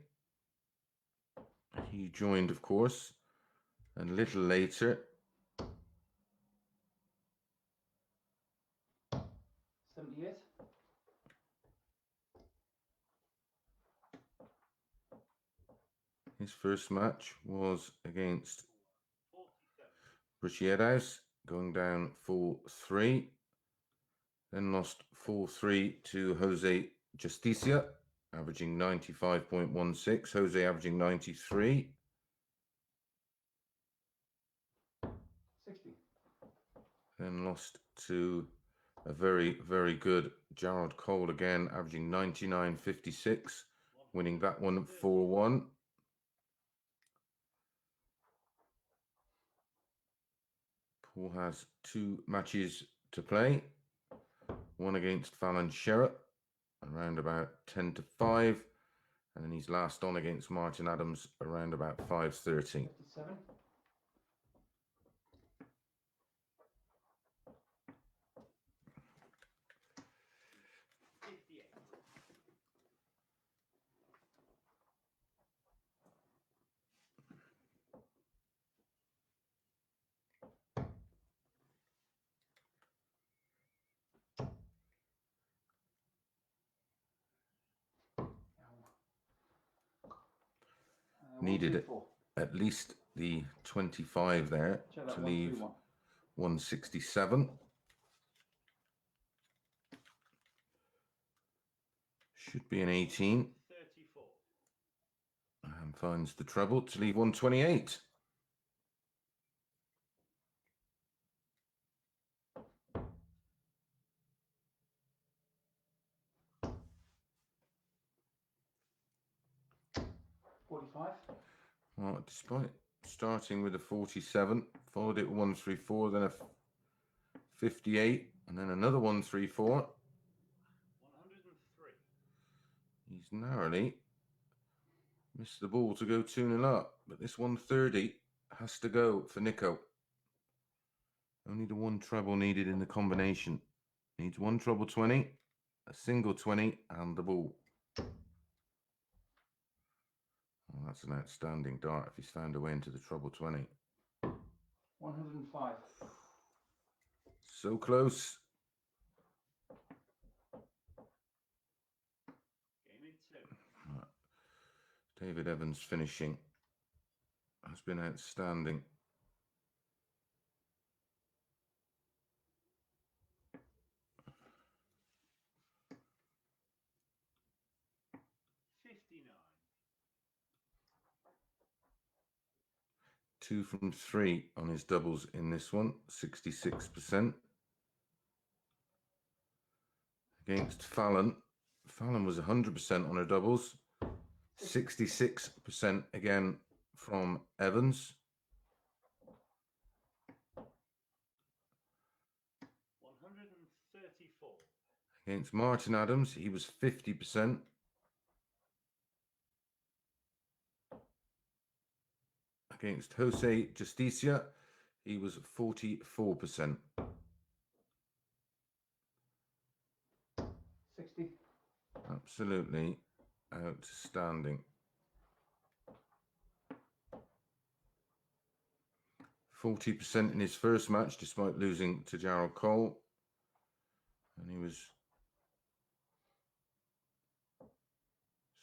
He joined, of course, and a little later 78. his first match was against 47. Richie Edhouse, going down 4-3. Then lost 4-3 to Jose Justicia, averaging 95.16. Jose averaging 93. 60. Then lost to a very, very good Gerald Cole again, averaging 99.56, winning that one 4-1. Paul has 2 matches to play. One against Fallon Sherrock, around about 10-5. And then he's last on against Martin Adams, around about 5:30. 57. Needed it 134. at least the 25 there Check that to leave 131. 167. Should be an 18. 34. And finds the treble to leave 128. $45. Well, despite starting with a 47, followed it 134, then a 58, and then another 134. 103. He's narrowly missed the ball to go 2-0 up, but this 130 has to go for Nico. Only the one treble needed in the combination. Needs one treble 20, a single 20, and the ball. Well, that's an outstanding dart if he's found a way into the treble 20. 105. So close. Game in 2. David Evans' finishing has been outstanding. Two from three on his doubles in this one, 66%. Against Fallon. Fallon was 100% on her doubles. 66% again from Evans. 134. Against Martin Adams, he was 50%. Against Jose Justicia, he was 44%. 60. Absolutely outstanding. 40% in his first match, despite losing to Gerald Cole. And he was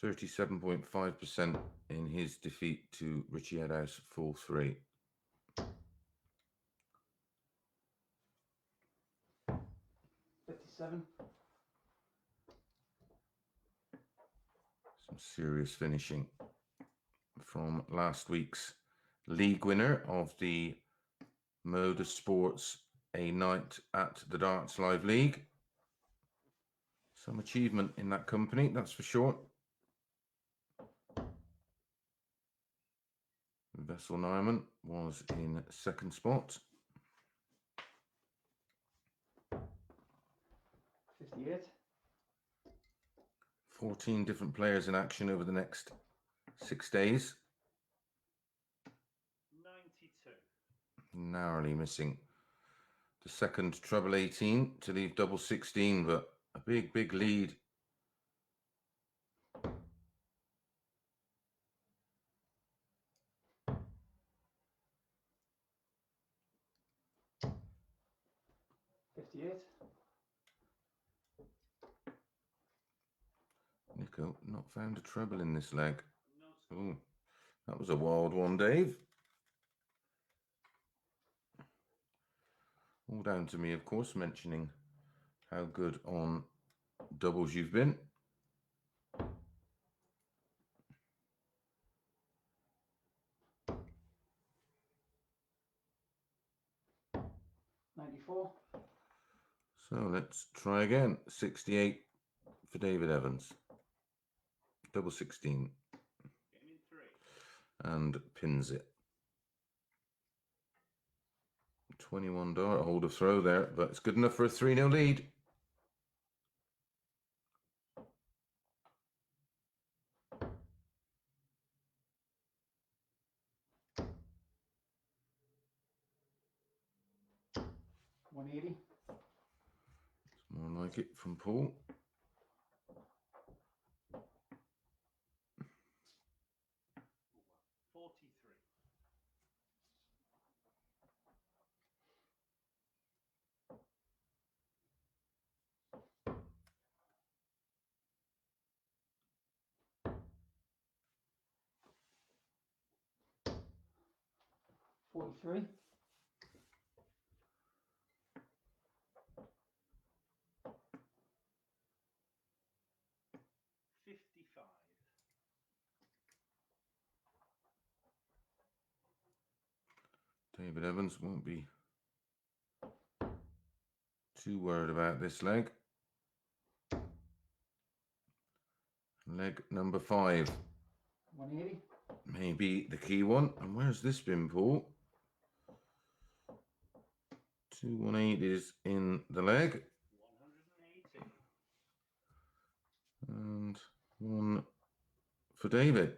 37.5% in his defeat to Richie Edhouse 4-3. 57. Some serious finishing from last week's league winner of the MODUS Sports A Night at the Darts Live League. Some achievement in that company, that's for sure. Vessel Nyman was in second spot. 58. 14 different players in action over the next 6 days. 92. Narrowly missing the second treble 18 to leave double 16, but a big lead. Nico not found a treble in this leg. Oh, that was a wild one, Dave. All down to me, of course, mentioning how good on doubles you've been. So let's try again. 68 for David Evans. Double 16. Game in 3. And pins it. 21 dart, hold of throw there, but it's good enough for a 3-0 lead. $180. It's more like it from Paul. 43. 43. 55. David Evans won't be too worried about this leg. Leg number 5. 180. Maybe the key one. And where's this been, Paul? 218 is in the leg. 180. And one for David.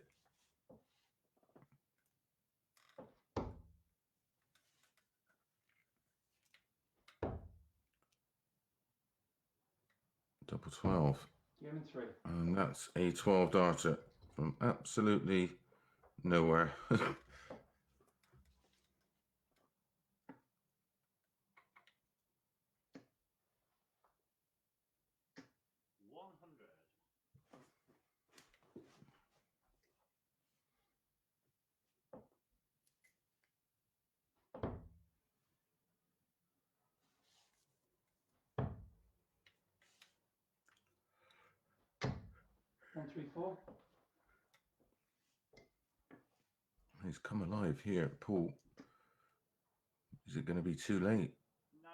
Double 12. Game in 3. And that's a 12 darter from absolutely nowhere. 100. 134. He's come alive here, Paul. Is it going to be too late? 99.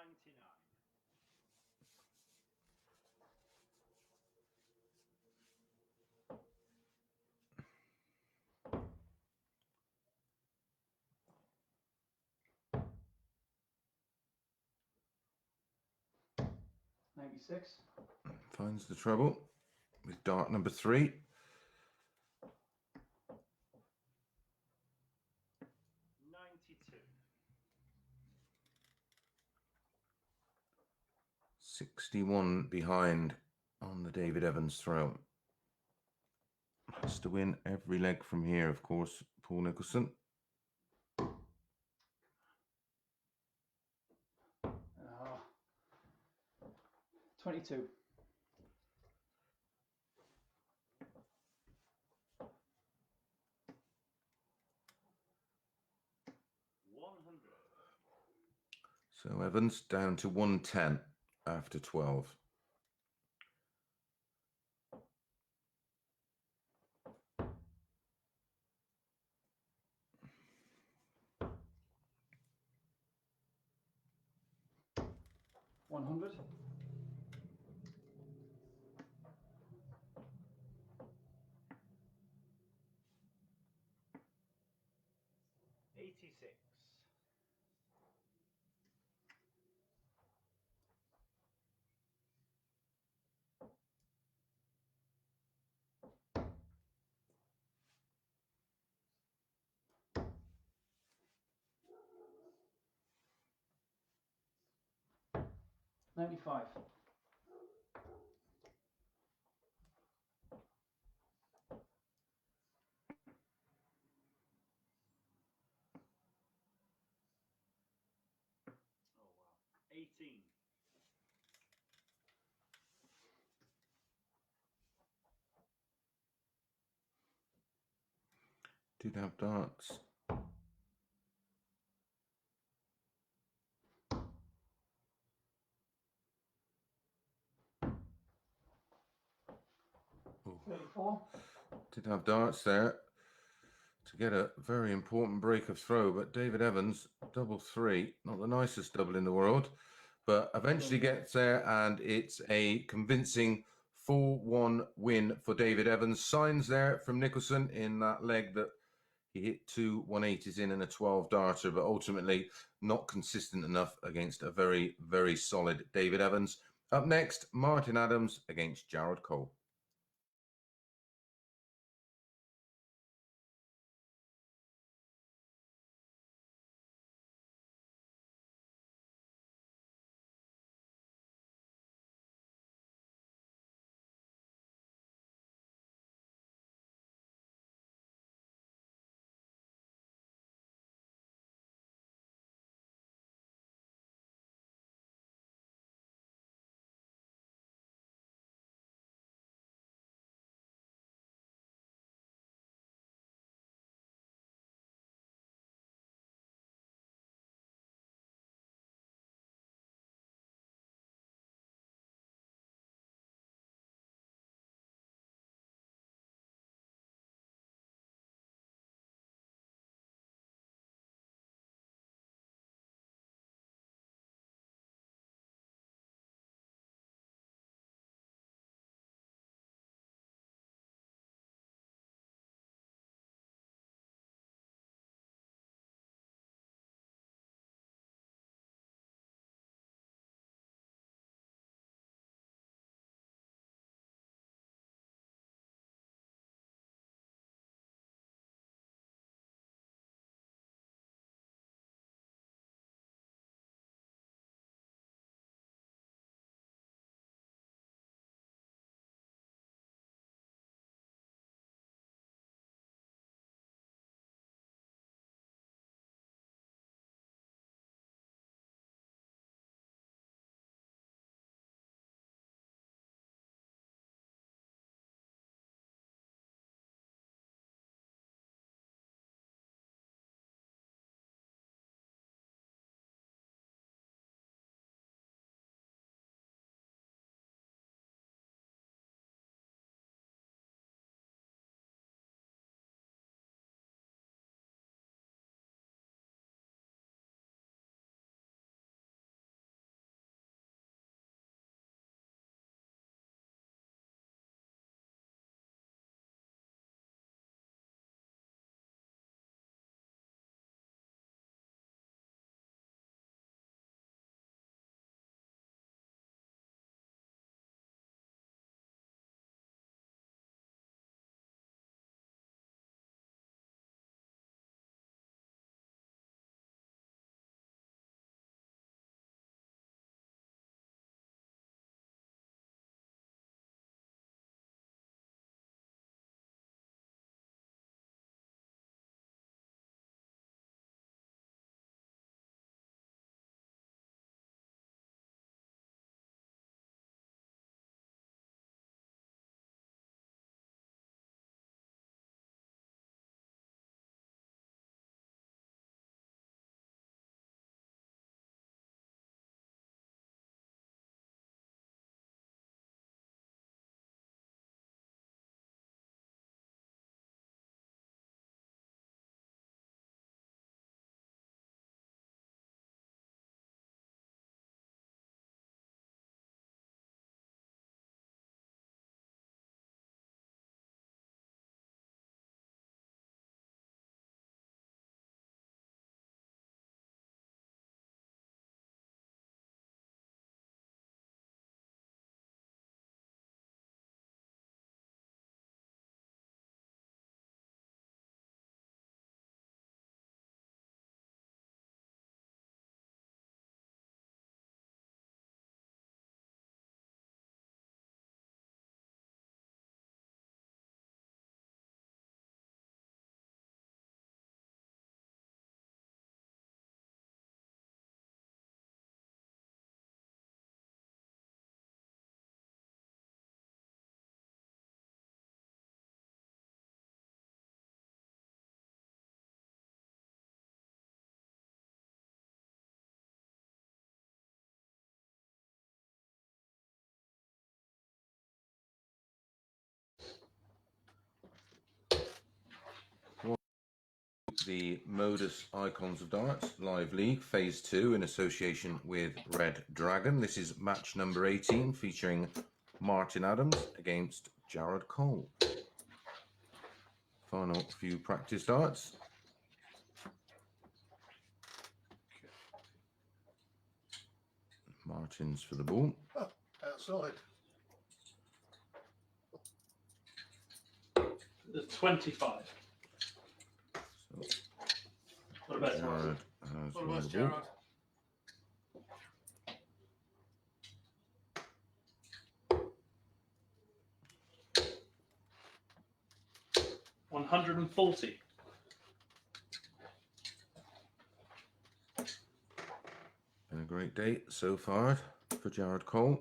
96. Finds the treble with dart number 3. 92. 61 behind on the David Evans throw. Has to win every leg from here, of course, Paul Nicholson. 22. 100. So Evans down to 110 after 12. 100. 86. 95. 18. 2 have darts. Oh. 34. Did have darts there to get a very important break of throw, but David Evans, double 3, not the nicest double in the world, but eventually gets there, and it's a convincing 4-1 win for David Evans. Signs there from Nicholson in that leg that he hit 2 180s in and a 12 darter, but ultimately not consistent enough against a very, very solid David Evans. Up next, Martin Adams against Jared Cole. the MODUS Icons of Darts Live League Phase 2 in association with Red Dragon. This is match number 18 featuring Martin Adams against Jared Cole. Final few practice darts. Martin's for the ball. Oh, outside. The 25. So What about Jared has What won about the ball. Gerard? $140. Been a great day so far for Jared Cole.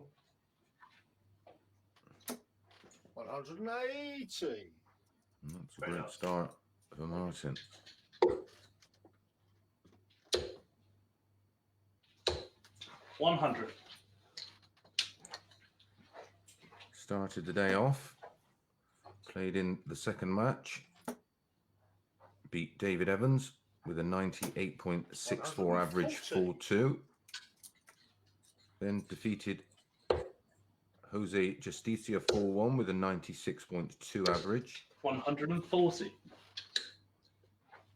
180. And that's a great start for Martin. $100. Started the day off. Played in the second match. Beat David Evans with a 98.64 average 4-2. Then defeated Jose Justicia 4-1 with a 96.2 average. 140.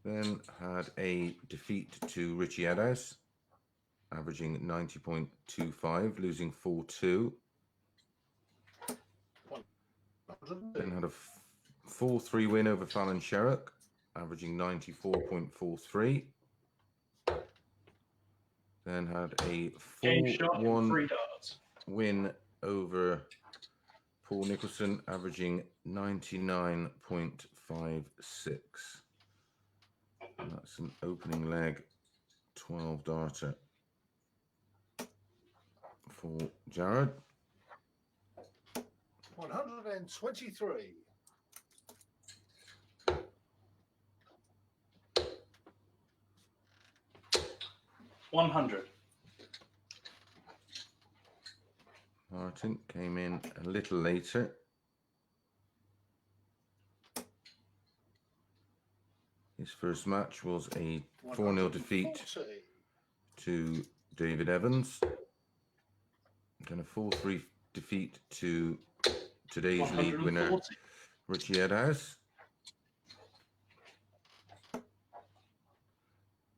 Then had a defeat to Richie Edhouse, averaging 90.25, losing 4-2. Then had a 4-3 win over Fallon Sherrock, averaging 94.43. Then had a Game shot in 4-1 3 darts. win over Paul Nicholson, averaging 99.56. And that's an opening leg 12 darter for Jared. 123. $100. Martin came in a little later. His first match was a 4-0 defeat 140. to David Evans. Then a 4-3 defeat to today's league winner, 140. Richie Edhouse.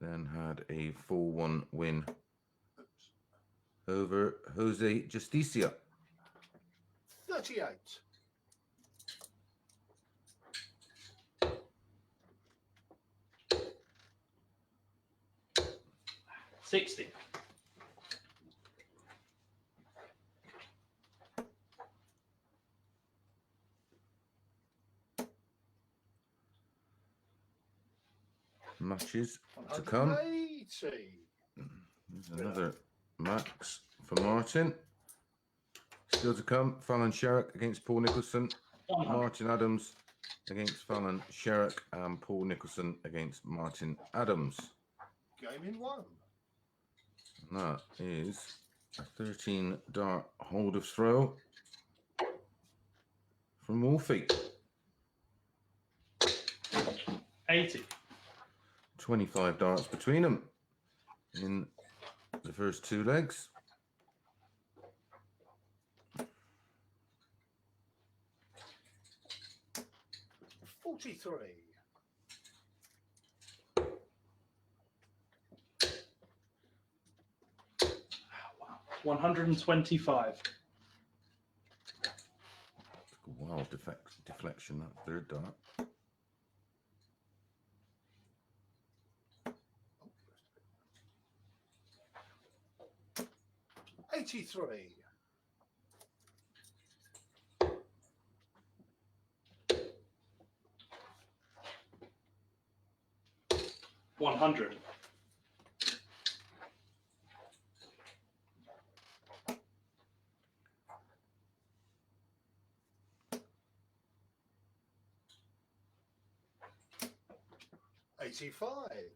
Then had a 4-1 win over Jose Justicia. 38. $60. Matches to come. 180. There's another max for Martin. Still to come, Fallon Sherrock against Paul Nicholson. 100. Martin Adams against Fallon Sherrock, and Paul Nicholson against Martin Adams. Game in 1. And that is a 13 dart hold of throw from Wolfie. 80. 25 darts between them in the first 2 legs. $43. Wow. 125. Took a wild deflection, that third dart. $83. $100. $85.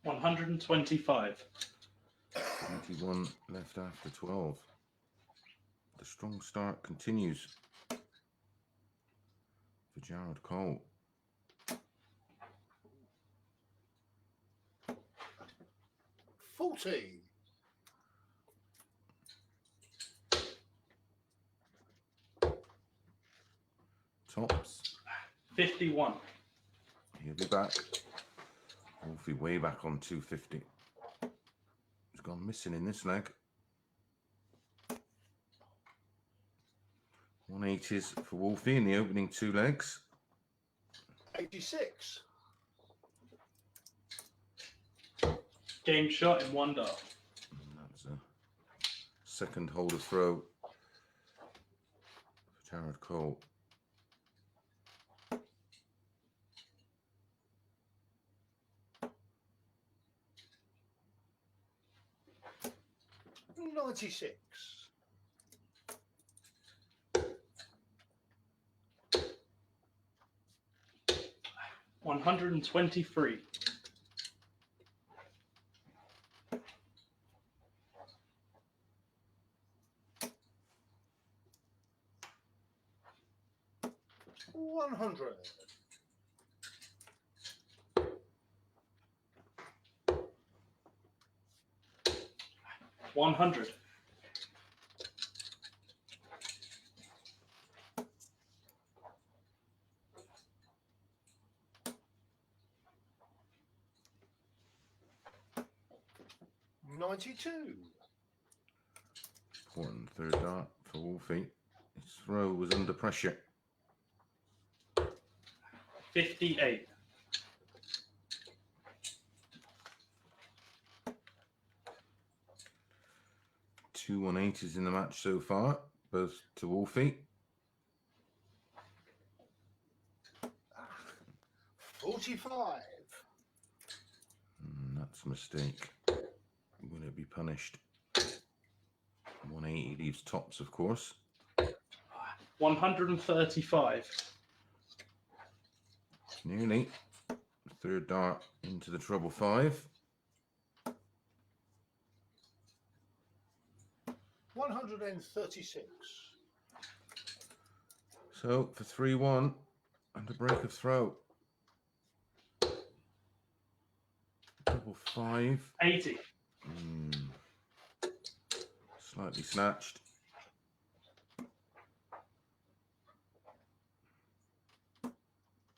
$125. 21 left after 12. the strong start continues for Jared Cole. 40. Tops. 51. He'll be back. Wolfie way back on 250. He's gone missing in this leg. 180s for Wolfie in the opening two legs. 86. Game shot in 1 dart. And that's a second holder throw for Jared Cole. $96. 123. $100. 100. 92. Important third dart for Wolfie. His throw was under pressure. 58. Two 180s in the match so far, both to Wolfie. 45. That's a mistake. Will it be punished? 180 leaves tops, of course. 135. Nearly. Third dart into the treble five. 136. So for 3-1 and a break of throw. Double five. 80. Slightly snatched.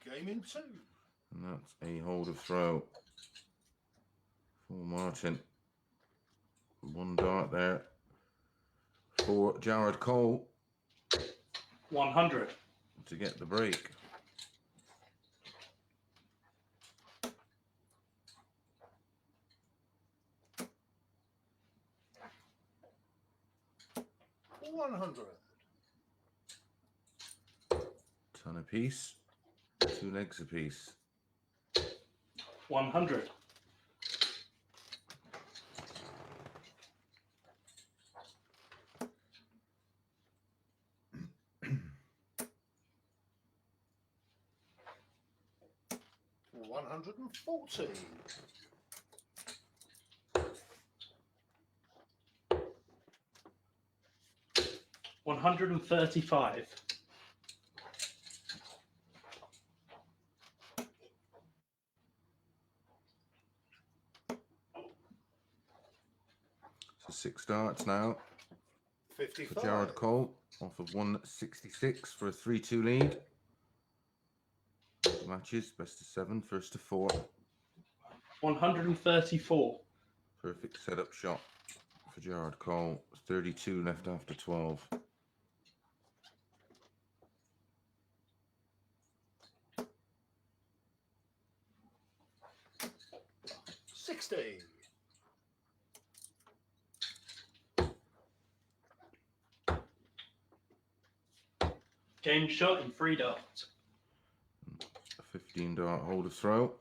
Game in 2. And that's a hold of throw for Martin. One dart there for Jared Cole 100. to get the break. $100. Ton apiece. Two legs apiece. 100. 140. 135. 6 darts now for 55. Jared Cole off of 166 for a 3-2 lead. Matches best of 7, first to 4. 134. Perfect setup shot for Jared Cole. 32 left after 12. 60. Game shot in 3 darts. A 15 dart hold of throw.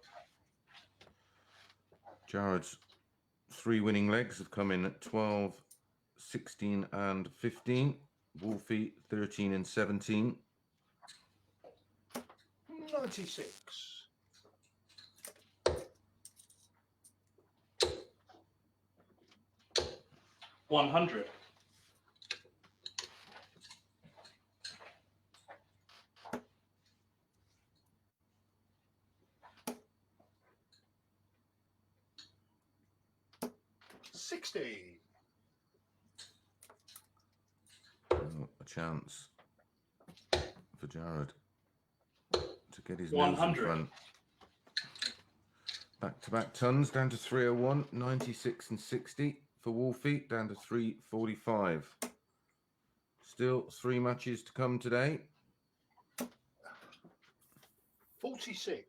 Jared's 3 winning legs have come in at 12, 16 and 15. Wolfie 13 and 17. 96. 100. chance for Jared to get his nose in 100. front. Back-to-back tons down to 301, 96 and 60 for Wolfie, down to 345. Still 3 matches to come today. 46.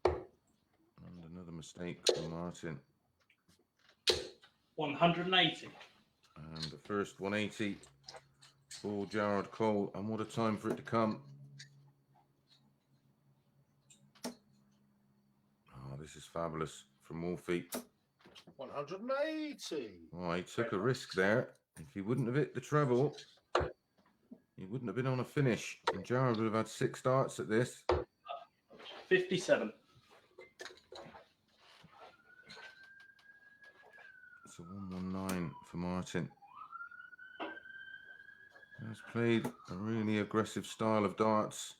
And another mistake from Martin. 180. And the first 180 for Jared Cole. And what a time for it to come. Oh, this is fabulous from Wolfie. 180. Oh, he took a risk there. If he wouldn't have hit the treble, he wouldn't have been on a finish. And Jared would have had 6 darts at this. 57. It's a 119 for Martin. Has played a really aggressive style of darts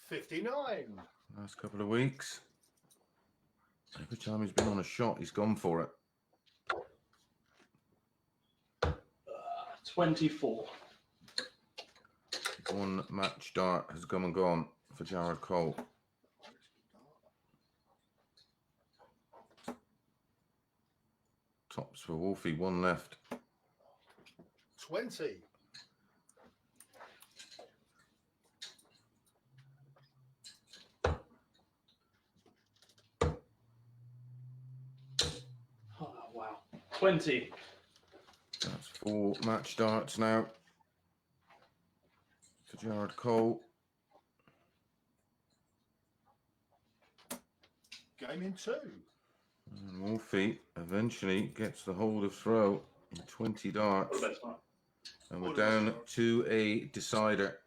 59. last couple of weeks. Every time he's been on a shot, he's gone for it. 24. 1 match dart has come and gone for Jared Cole. Tops for Wolfie, 1 left. 20. Oh, wow. 20. That's 4 match darts now for Jared Cole. Game in 2. And Wolfie eventually gets the hold of throw in 20 darts. What about And we're down to a decider.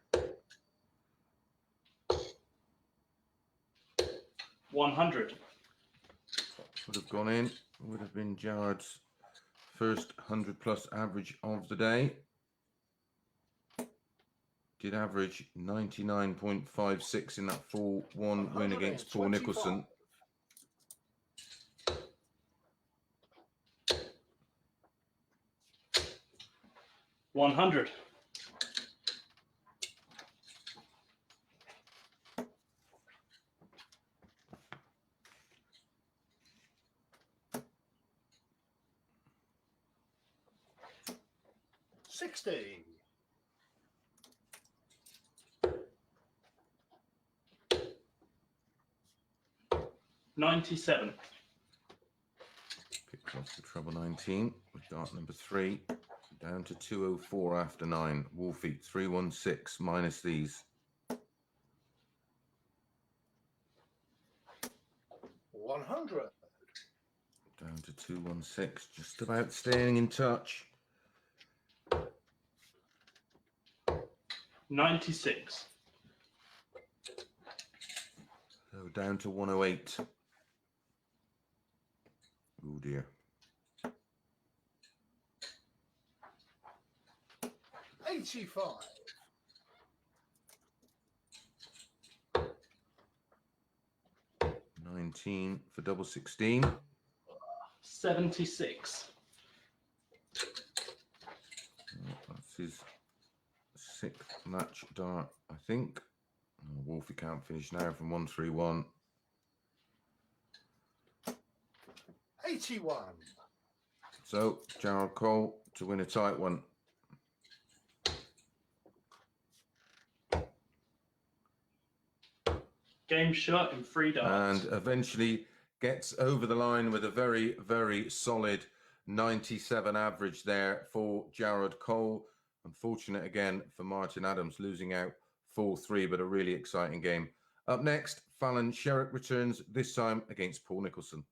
100. Would have gone in. Would have been Jared's first 100+ average of the day. Did average 99.56 in that 4-1 win against Paul Nicholson. 100. $60. 97. Picked off the treble 19 with dart number 3. Down to 204 after 9. Wolfie 316 minus these. 100. Down to 216. Just about staying in touch. 96. So down to 108. Oh dear. 85. 19 for double 16. 76. That's his 6th match dart, I think. Oh, Wolfie can't finish now from 131. 81. So, Jared Cole to win a tight one. Game shot in 3 darts. And eventually gets over the line with a very, very solid 97 average there for Jared Cole. Unfortunate again for Martin Adams, losing out 4-3, but a really exciting game. Up next, Fallon Sherrock returns, this time against Paul Nicholson.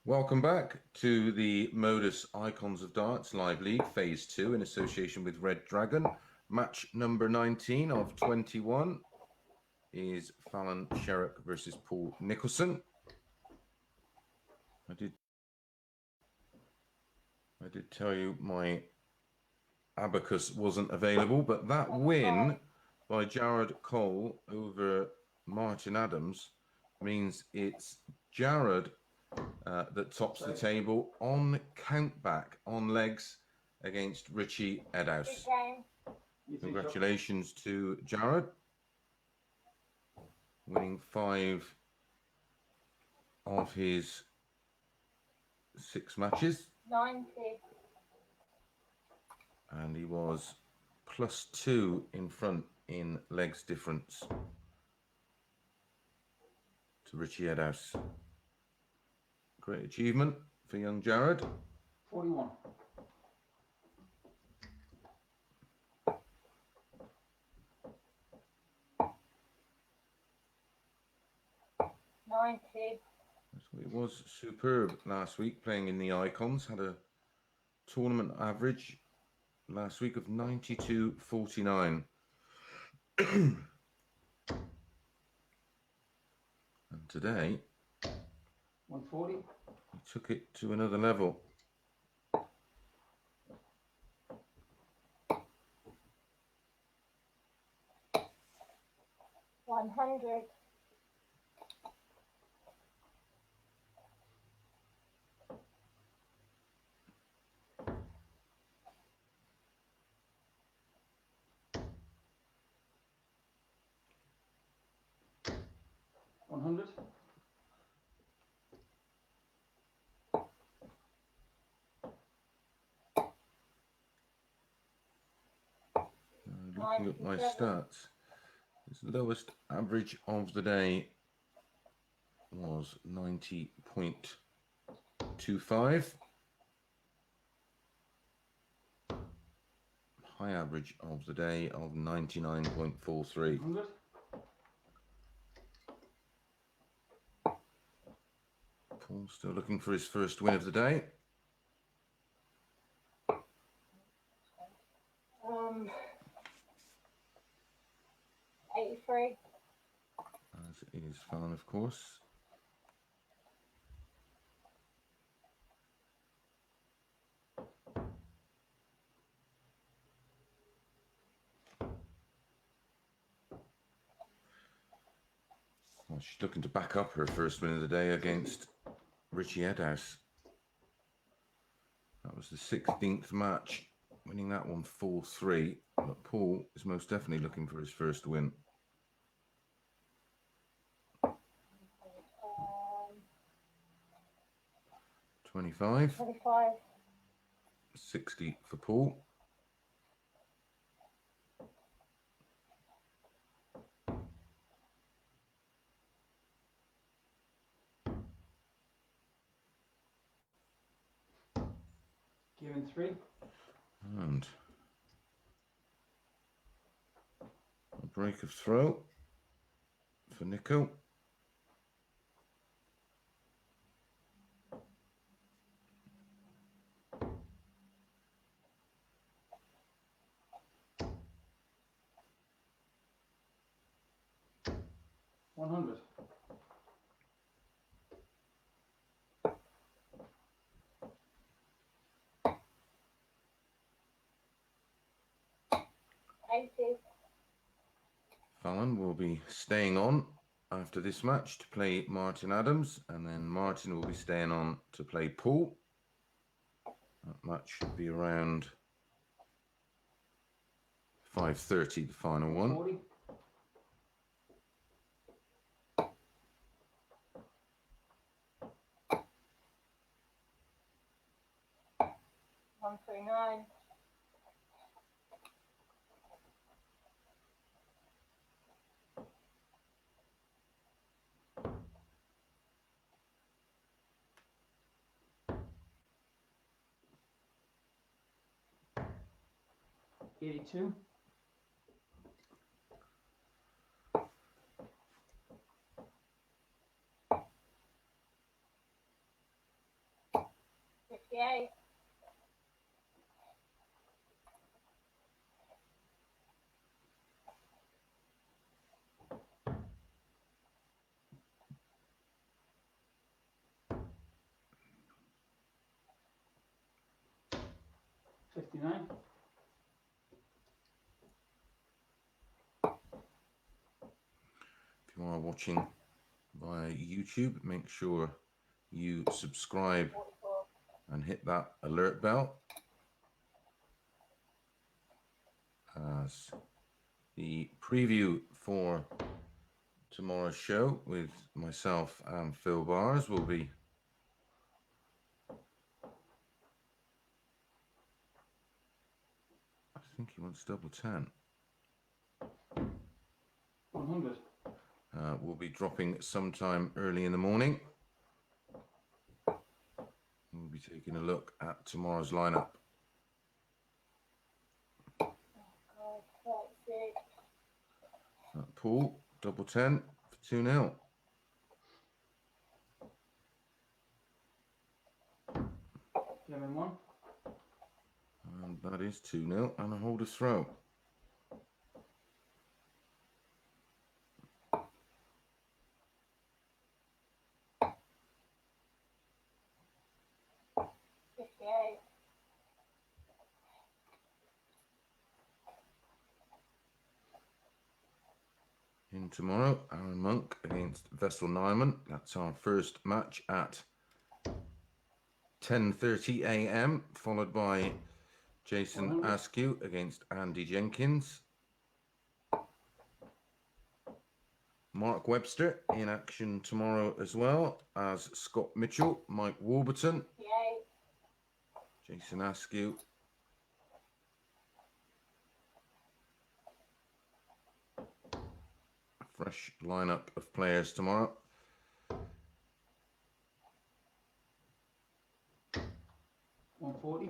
Welcome back to the MODUS Icons of Darts Live League Phase 2 in association with Red Dragon. Match number 19 of 21 is Fallon Sherrock versus Paul Nicholson. I did tell you my abacus wasn't available, but that win by Jared Cole over Martin Adams means it's Jared that tops the table on countback, on legs, against Richie Edhouse. Congratulations to Jared, winning 5 of his 6 matches. 90. And he was +2 in front in legs difference to Richie Edhouse. Great achievement for young Jared. 41. It was superb last week, playing in the Icons. Had a tournament average last week of 92.49. And today, 140. he took it to another level. $100. $100. Looking at my stats, his lowest average of the day was 90.25. High average of the day of 99.43. 100. Paul still looking for his first win of the day. 83. As is Fallon, of course. Well, she's looking to back up her first win of the day against Richie Edhouse. That was the 16th match, winning that one 4-3. But Paul is most definitely looking for his first win. 25. 25. 60 for Paul. Giving 3. And a break of throw for Nico. $100. Fallon will be staying on after this match to play Martin Adams, and then Martin will be staying on to play Paul. That match should be around 5:30, the final one. 40. 139. 82. 58. $59. If you are watching via YouTube, make sure you subscribe 44. and hit that alert bell, as the preview for tomorrow's show with myself and Phil Bars will be I think he wants double 10. 100. We'll be dropping sometime early in the morning. We'll be taking a look at tomorrow's lineup. God, 36. Paul, double 10 for 2-0. Giving 1. And that is 2-0 and a holder throw. In tomorrow, Aaron Monk against Vessel Nyman. That's our first match at 10:30 a.m. followed by Jason Askew against Andy Jenkins. Mark Webster in action tomorrow as well as Scott Mitchell, Mike Warburton, Jason Askew. A fresh lineup of players tomorrow. 140.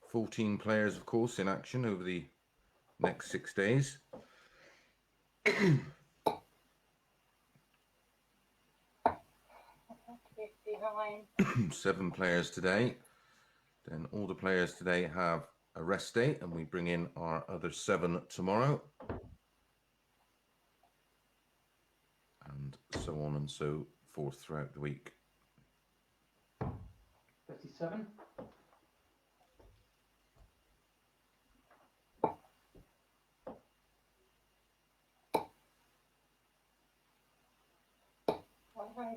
14 players, of course, in action over the next 6 days. 59. 7 players today. Then all the players today have a rest day, and we bring in our other 7 tomorrow. And so on and so forth throughout the week. 57. 100.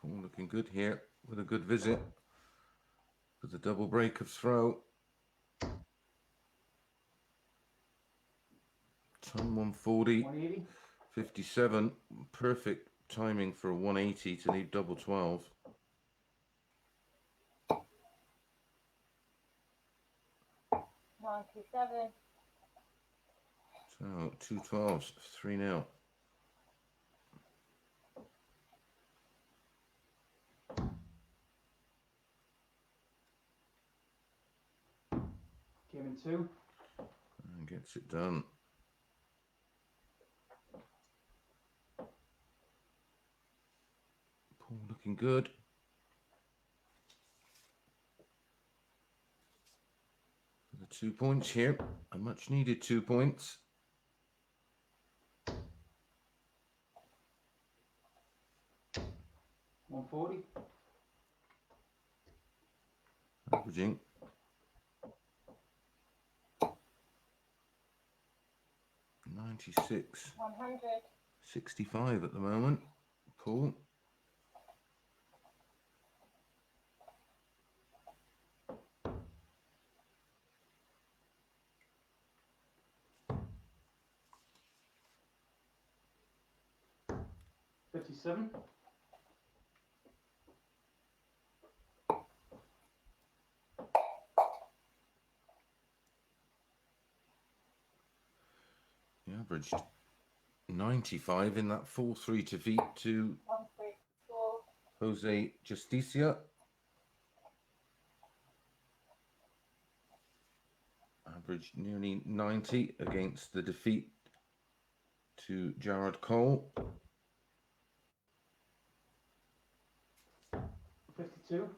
Paul looking good here with a good visit for the double break of throw. Ton 140, 180. 57, perfect timing for a 180 to leave double 12. $97. So 2 12s, 3-0. Giving 2. And gets it done. Paul looking good. The 2 points here, a much needed 2 points. $140. Averaging 96, 100. 65 at the moment. Paul. $57. He averaged 95 in that 4-3 defeat to 134. Jose Justicia. Averaged nearly 90 against the defeat to Jared Cole. 52.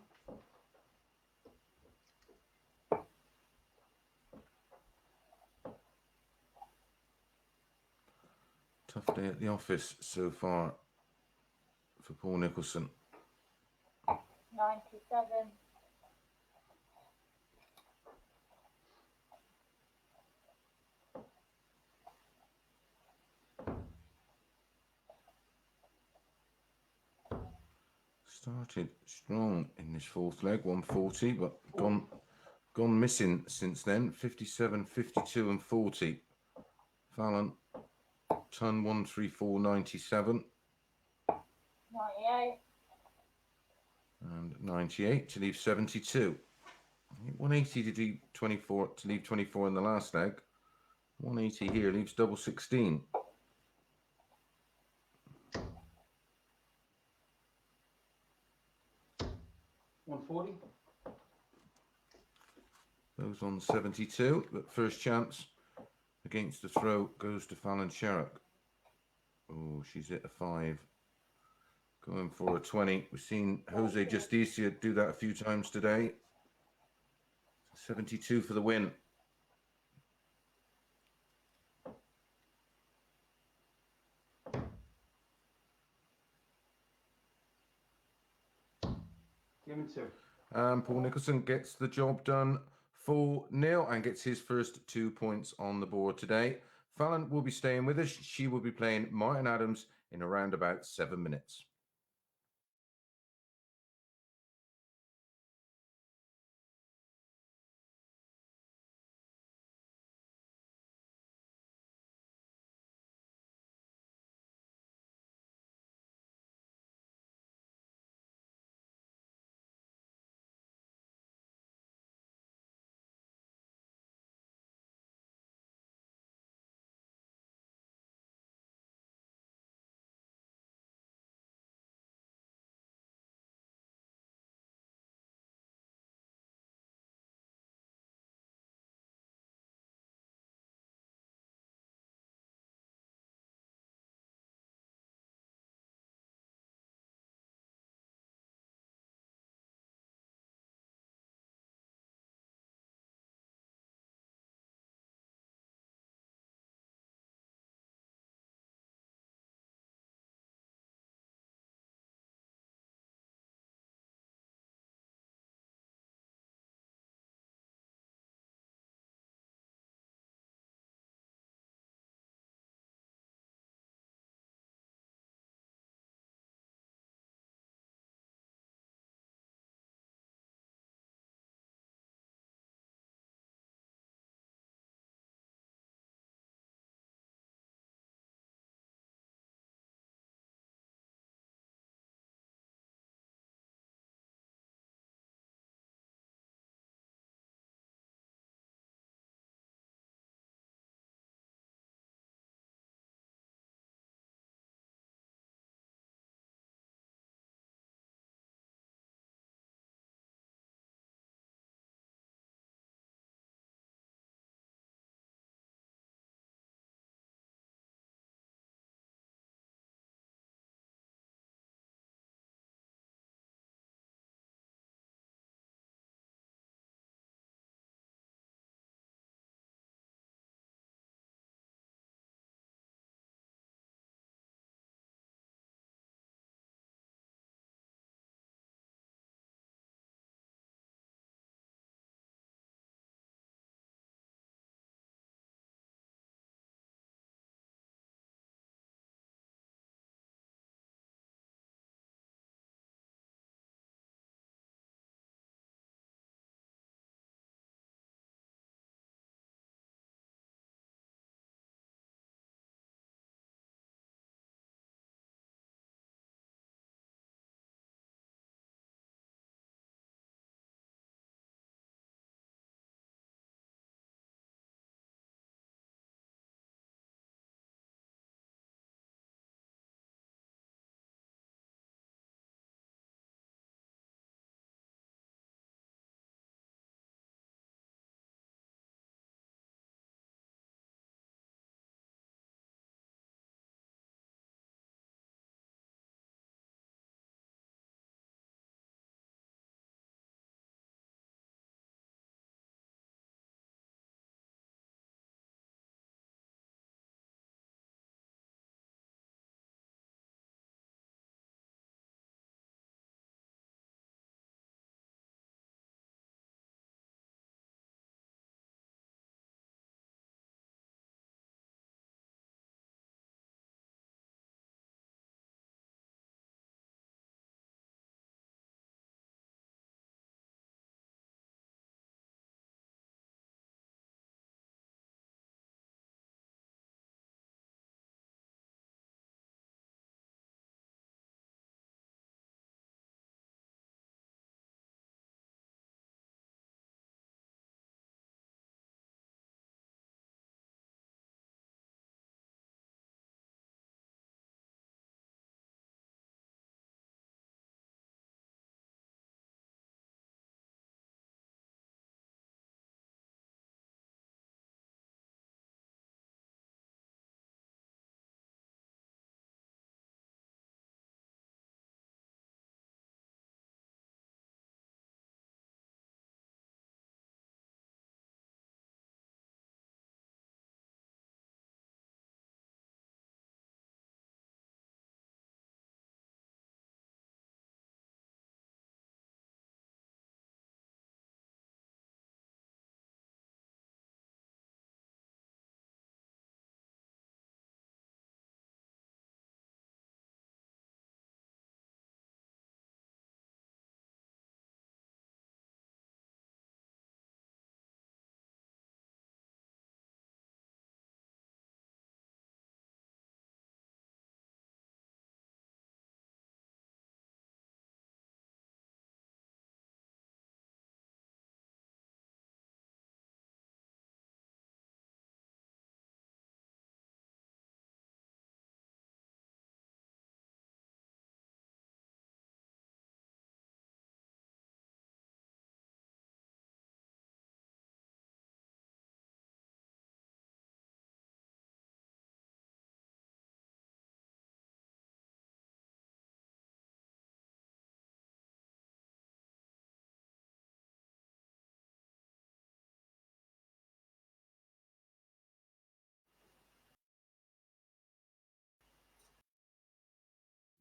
Tough day at the office so far for Paul Nicholson. 97. Started strong in this fourth leg, 140, but gone missing since then. 57, 52 and 40. Fallon, ton 134.97 98. and 98 to leave 72. 180 to leave 24 in the last leg. 180 here leaves double 16. 140. Goes on 72, but first chance against the throw goes to Fallon Sherrock. Oh, she's hit a 5. Going for a 20. We've seen Jose Justicia do that a few times today. 72 for the win. Give him 2. And Paul Nicholson gets the job done 4-0 and gets his first 2 points on the board today. Fallon will be staying with us. She will be playing Martin Adams in around about 7 minutes.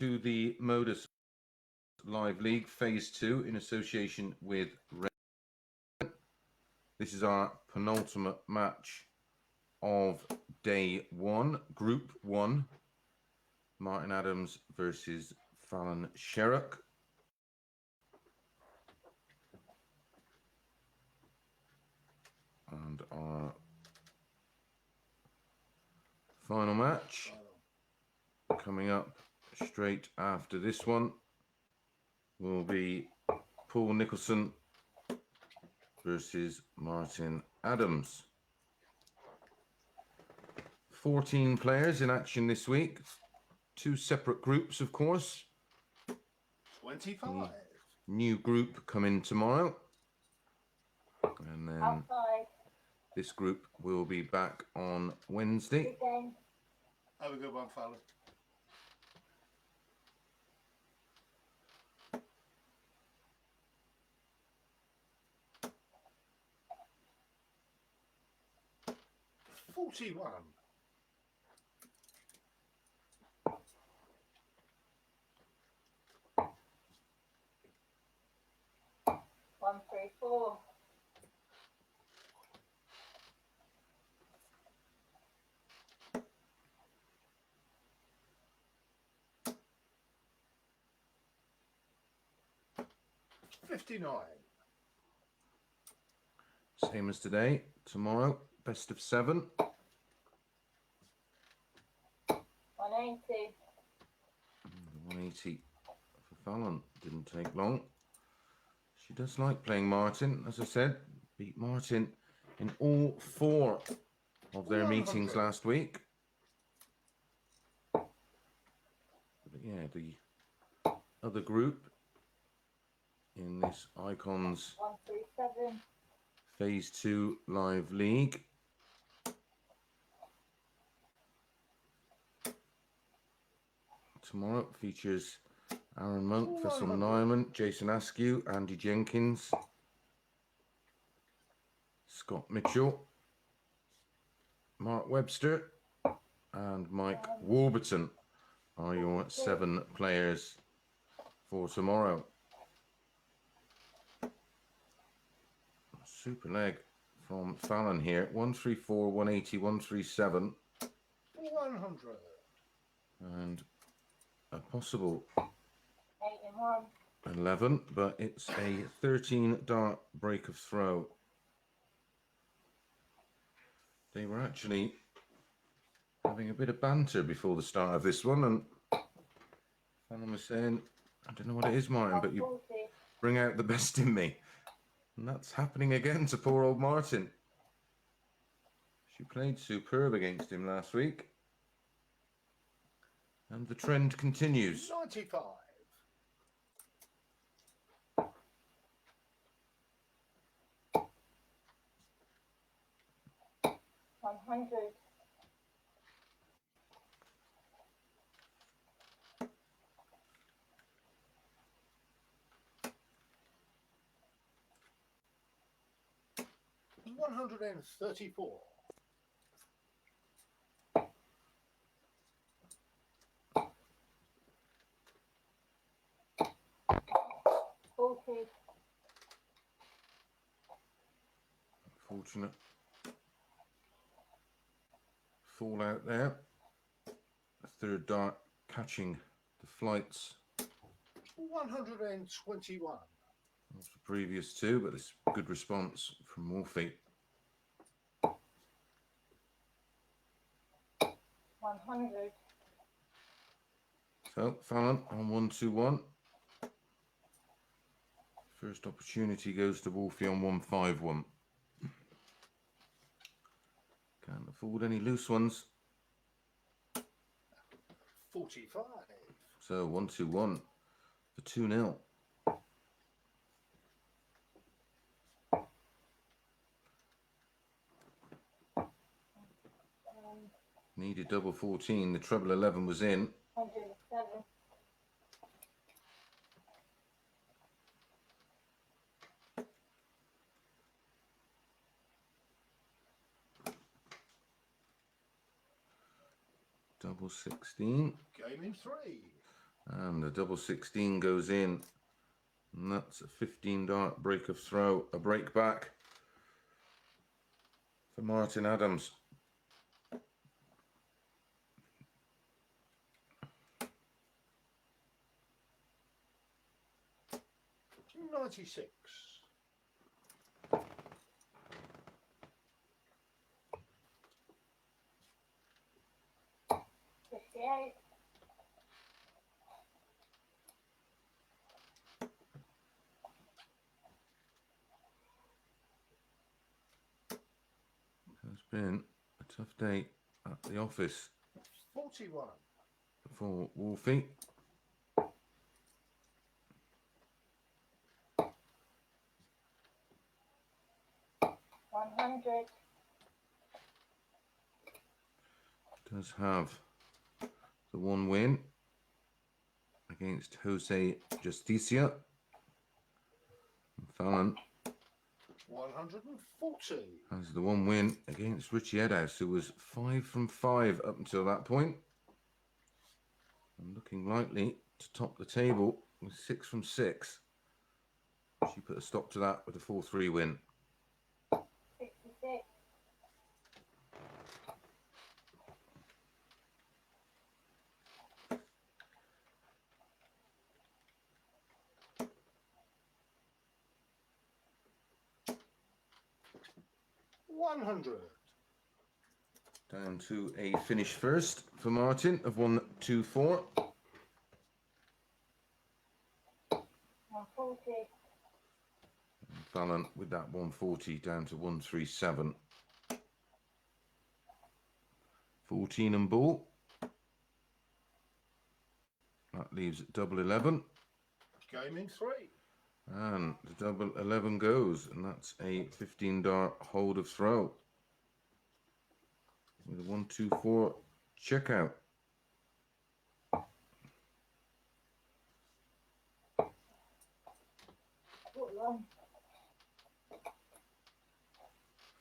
to the MODUS Live League Phase 2 in association with Red. This is our penultimate match of Day 1, Group 1. Martin Adams versus Fallon Sherrock. And our final match coming up straight after this one will be Paul Nicholson versus Martin Adams. 14 players in action this week. 2 separate groups, of course. 25. New group coming tomorrow. And then Outside. this group will be back on Wednesday. Good game. Have a good one, Fallon. $41. 134. 59. Same as today. Tomorrow, best of 7. 180. 180 for Fallon. Didn't take long. She does like playing Martin, as I said. Beat Martin in all 4 of their meetings last week. But yeah, the other group in this Icons 137. Phase 2 Live League. Tomorrow features Aaron Monk, Faisal Nyman, Jason Askew, Andy Jenkins, Scott Mitchell, Mark Webster, and Mike Warburton are your 7 players for tomorrow. Super leg from Fallon here. 134, 180, 137. 100. And a possible 81. 11, but it's a 13 dart break of throw. They were actually having a bit of banter before the start of this one, and Fallon was saying, I don't know what it is, Martin, but you 140. bring out the best in me. And that's happening again to poor old Martin. She played superb against him last week. And the trend continues. 95. 100. 134. 40. Fortunate fall out there. A 3rd dart catching the flights. 121. That's the previous 2, but it's good response from Morphy. 100. So Fallon on 121. First opportunity goes to Wolfie on 151. Can't afford any loose ones. 45. So 121 for 2-0. Needed double 14. The treble 11 was in. 107. Double 16. Game in 3. And the double 16 goes in. And that's a 15 dart break of throw, a break back for Martin Adams. $96. 58. It's been a tough day at the office 41. for Wolfie. 100. Does have the one win against Jose Justicia. And Fallon 140. has the one win against Richie Edhouse, who was 5 from 5 up until that point. And looking likely to top the table with 6 from 6. She put a stop to that with a 4-3 win. 66. 100. Down to a finish first for Martin of 124. 140. Fallon with that 140 down to 137. 14 and ball. That leaves double 11. Game in 3. And the double 11 goes, and that's a 15 dart hold of throw. With a 124 checkout.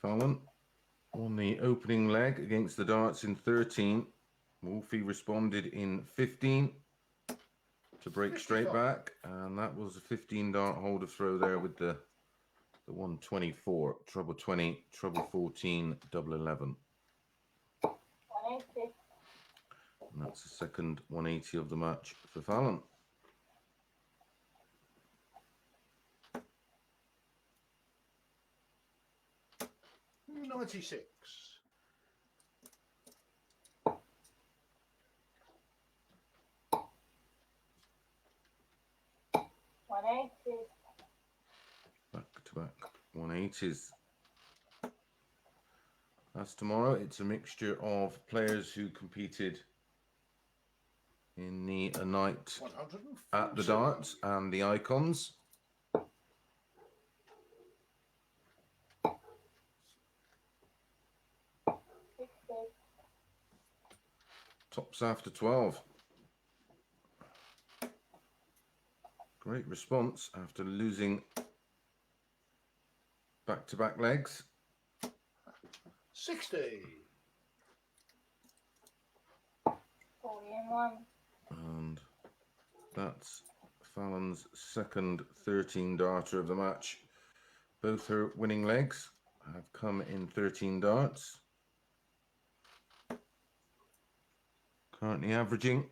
Fallon on the opening leg against the darts in 13. Wolfie responded in 15 to break straight back, and that was a 15 dart hold of throw there with the 124, treble 20, treble 14, double 11. 180. And that's the second 180 of the match for Fallon. $96. 180. Back to back 180s. As tomorrow, it's a mixture of players who competed in the a night 140. at the darts and the icons. 60. Tops after 12. Great response after losing back-to-back legs. 60. 40 and 1. And that's Fallon's second 13 darter of the match. Both her winning legs have come in 13 darts. Currently averaging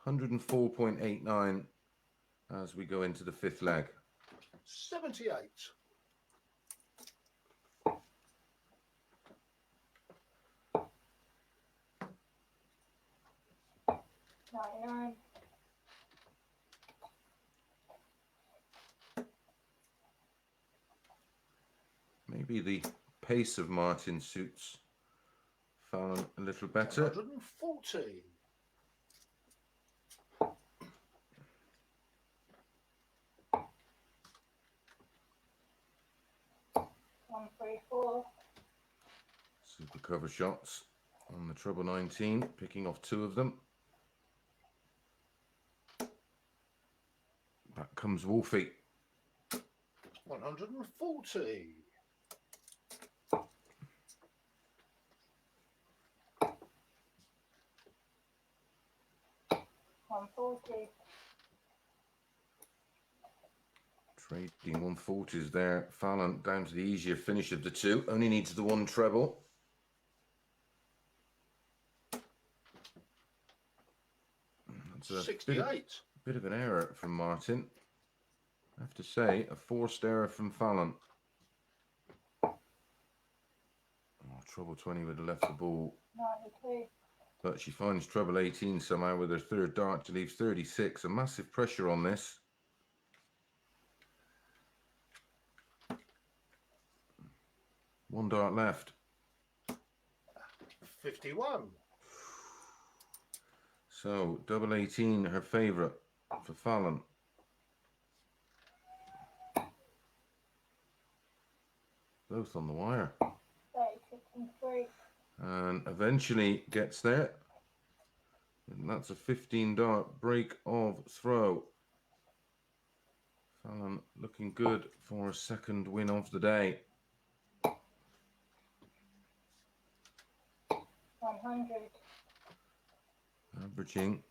104.89 as we go into the fifth leg. 78. 99. Maybe the pace of Martin suits Fallon a little better. 140. 134. Super cover shots on the treble 19, picking off two of them. Back comes Wolfie. 140. 140. Trading 140s there. Fallon down to the easier finish of the two. Only needs the one treble. That's a 68. bit of an error from Martin. I have to say, a forced error from Fallon. Oh, treble 20 would have left the ball. 92. But she finds treble 18 somehow with her third dart to leave 36. A massive pressure on this. One dart left. 51. So, double 18, her favourite for Fallon. Both on the wire. 36 and 3. And eventually gets there. And that's a 15 dart break of throw. Fallon looking good for a second win of the day. 100. Averaging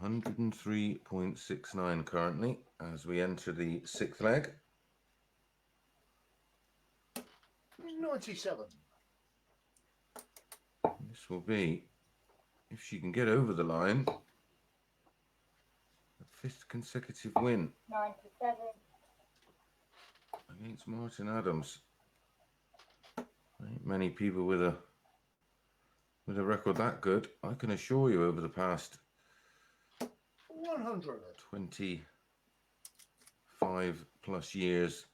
103.69 currently as we enter the sixth leg. 97. This will be, if she can get over the line, a fifth consecutive win 97. against Martin Adams. Ain't many people with a record that good, I can assure you, over the past 100. 25 plus years.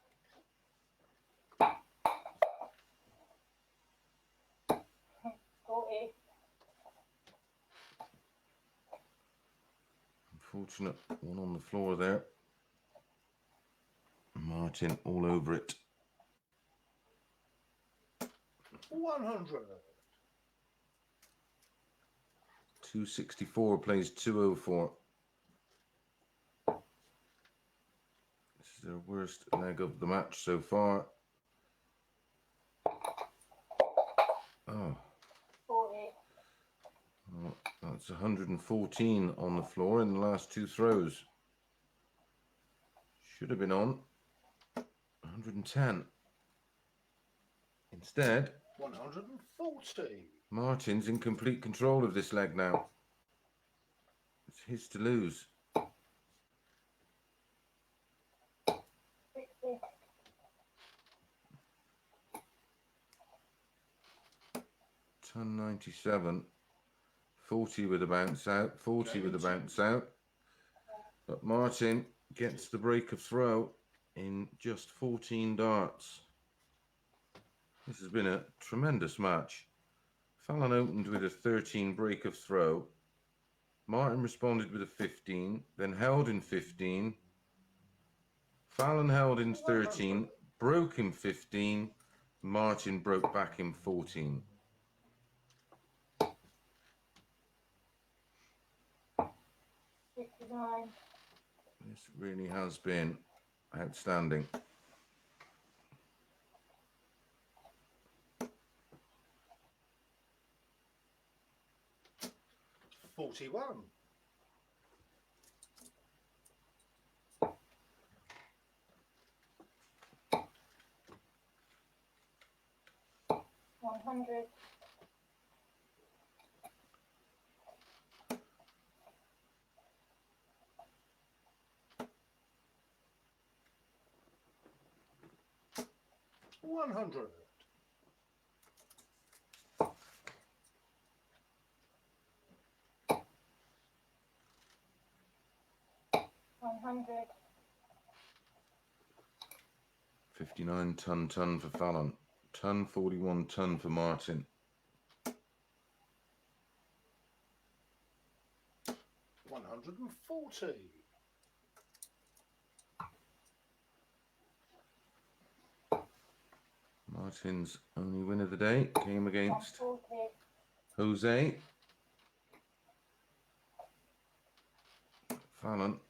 40. Unfortunate one on the floor there. Martin all over it. 100. 264 plays 204. This is their worst leg of the match so far. Oh, 40. well, that's 114 on the floor in the last two throws. Should have been on 110. Instead, 140. Martin's in complete control of this leg now. It's his to lose. 60. Ton 97. 40 with a bounce out. 40 with a bounce out. But Martin gets the break of throw in just 14 darts. This has been a tremendous match. Fallon opened with a 13 break of throw. Martin responded with a 15, then held in 15. Fallon held in 13, broke in 15. Martin broke back in 14. 69. This really has been outstanding. $41. 100. 100. 100. 59 ton for Fallon. Ton 41 ton for Martin. 140. Martin's only win of the day came against 140. Jose. Fallon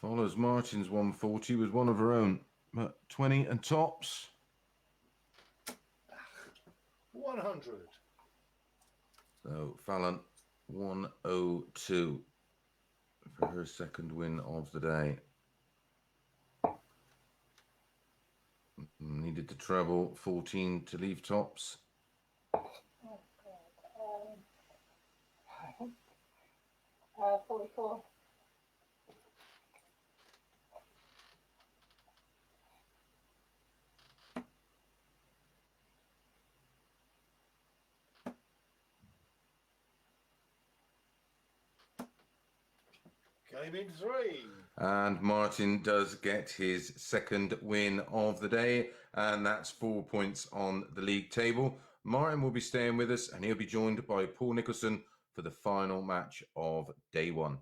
follows Martin's 140 with one of her own, but 20 and tops. 100. So Fallon 102 for her second win of the day. Needed the treble, 14 to leave tops. Oh, God. 44. Game in 3. And Martin does get his second win of the day, and that's 4 points on the league table. Martin will be staying with us, and he'll be joined by Paul Nicholson for the final match of day 1.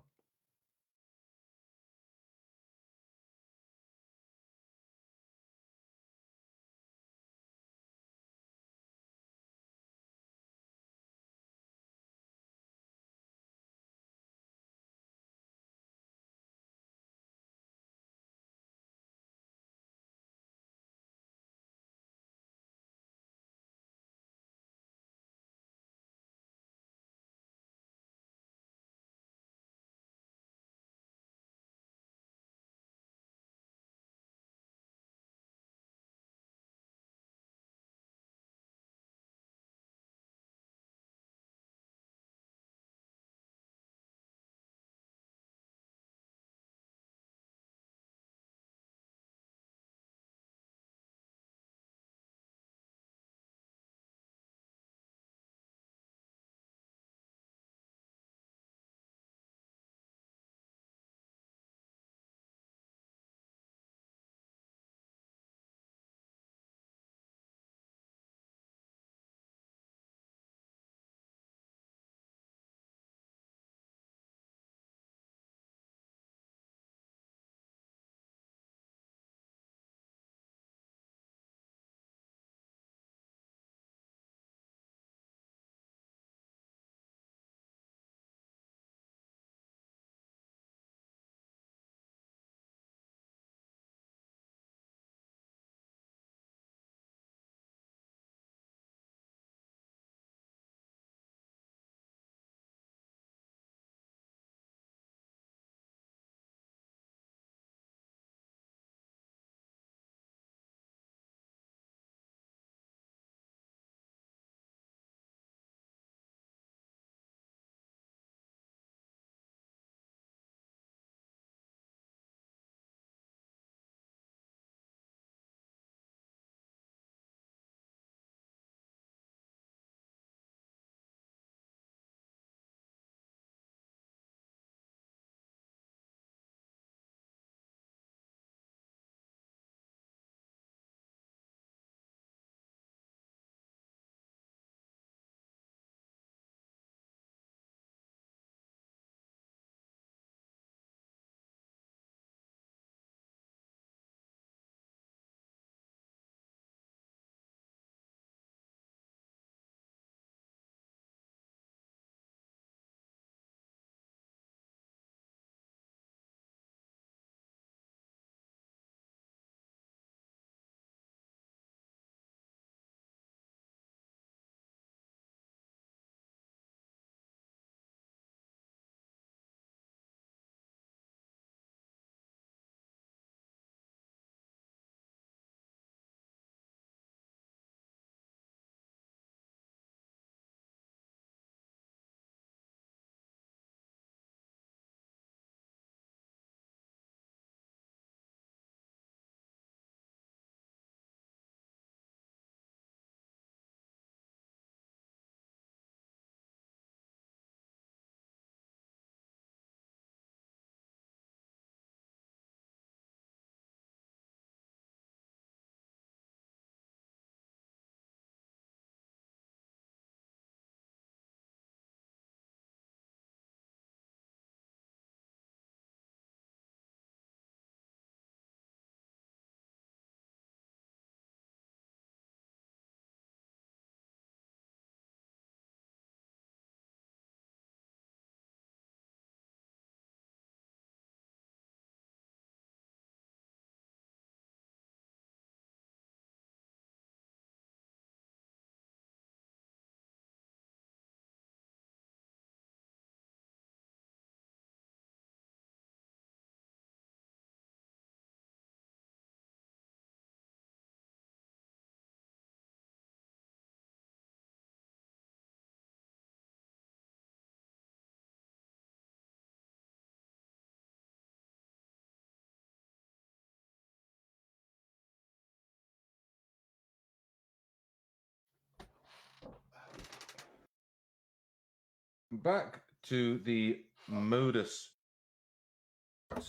Back to the MODUS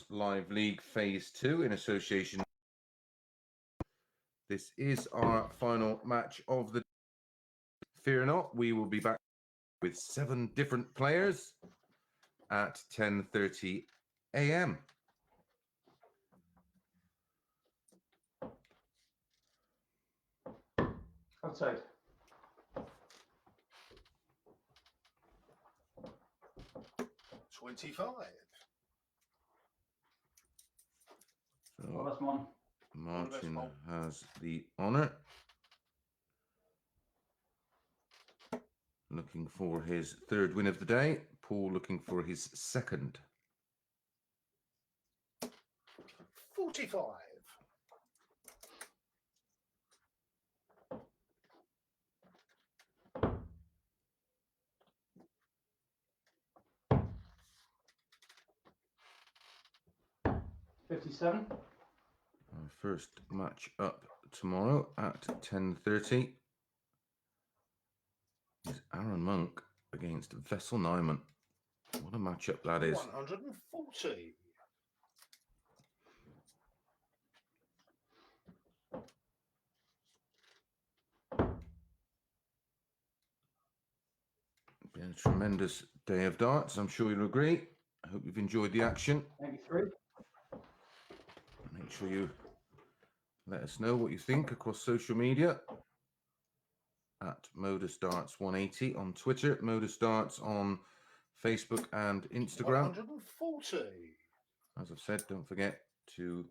Live League Phase 2 in association. This is our final match of the. Fear not, we will be back with 7 different players at 10:30 a.m. Outside. So Oh, that's MON. Martin has the honour. Looking for his 3rd win of the day. Paul looking for his 2nd. 45. 57. Our first match up tomorrow at 10:30 is Aaron Monk against Vessel Nyman. What a matchup that is. 140. Been a tremendous day of darts, I'm sure you'll agree. I hope you've enjoyed the action. 93. Make sure you let us know what you think across social media at Modus Darts 180 on Twitter, Modus Darts on Facebook and Instagram. 140. As I've said, don't forget to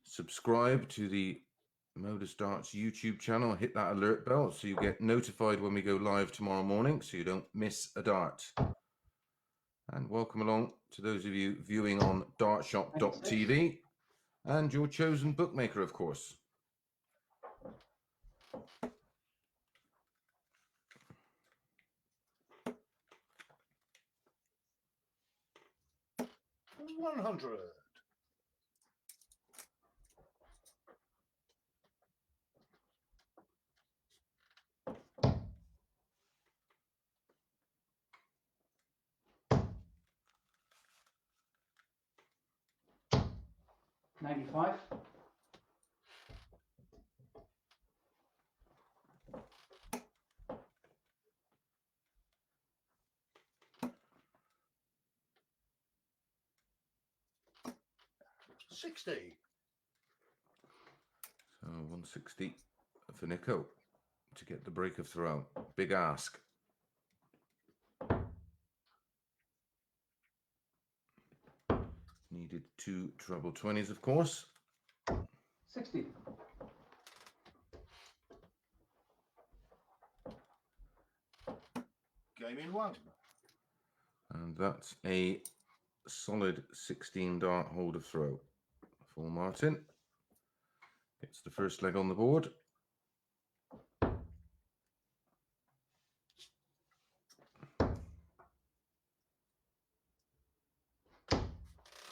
subscribe to the Modus Darts YouTube channel. Hit that alert bell so you get notified when we go live tomorrow morning so you don't miss a dart. And welcome along to those of you viewing on dartshop.tv and your chosen bookmaker, of course. $100. 95. 60. So 160 for Nico to get the break of throw. Big ask. Needed 2 treble 20s, of course. 60. Game in 1. And that's a solid 16 dart hold of throw for Martin. Gets the first leg on the board.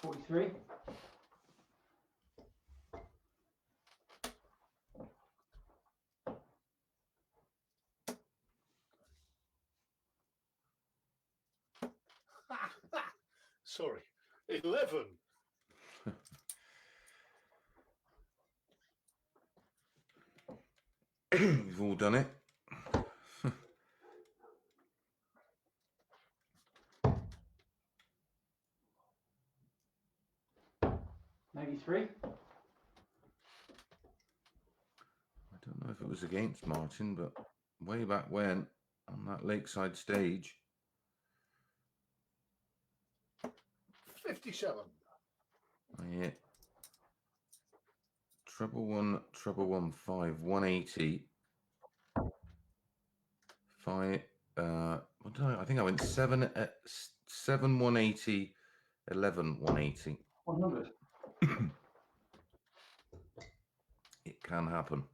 $43. Sorry. 11. We've all done it. $93. I don't know if it was against Martin, but way back when on that lakeside stage. 57. I hit treble 1, 5, 180. 5. What did I think I went 7 at 7 180, 11 180. 100. It can happen.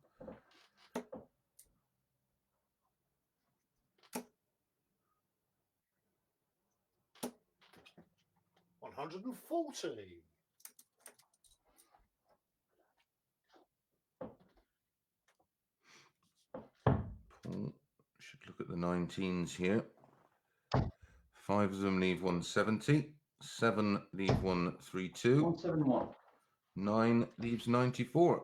$140. Paul should look at the 19s here. 5 of them leave 170. 7 leave 132. 171. 9 leaves 94.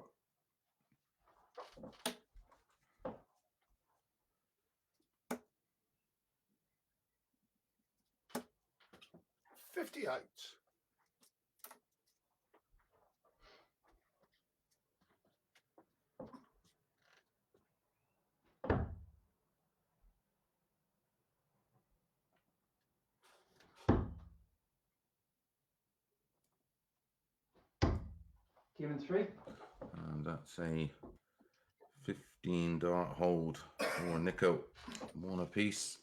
58. Given 3. And that's a 15 dart hold for Nico. 1 apiece.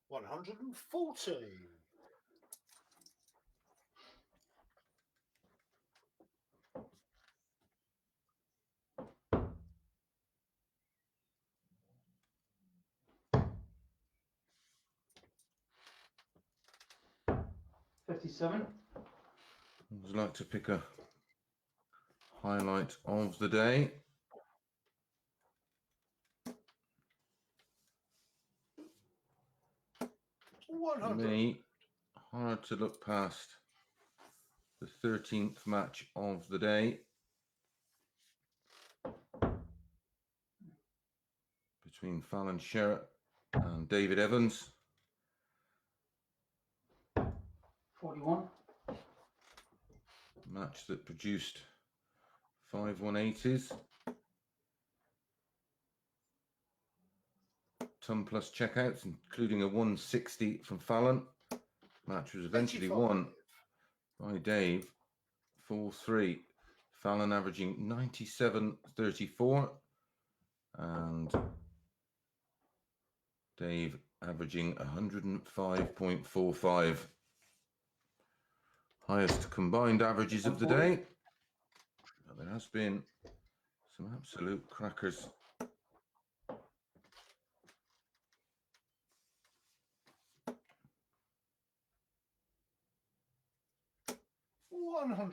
$140. $57. Would like to pick a highlight of the day. For 100. me, hard to look past the 13th match of the day between Fallon, Sherrock and David Evans. 41. Match that produced 5 180s. Ton plus checkouts, including a 160 from Fallon. Match was eventually 85. won by Dave 4-3. Fallon averaging 97.34 and Dave averaging 105.45. Highest combined averages of the day. But there has been some absolute crackers. $100.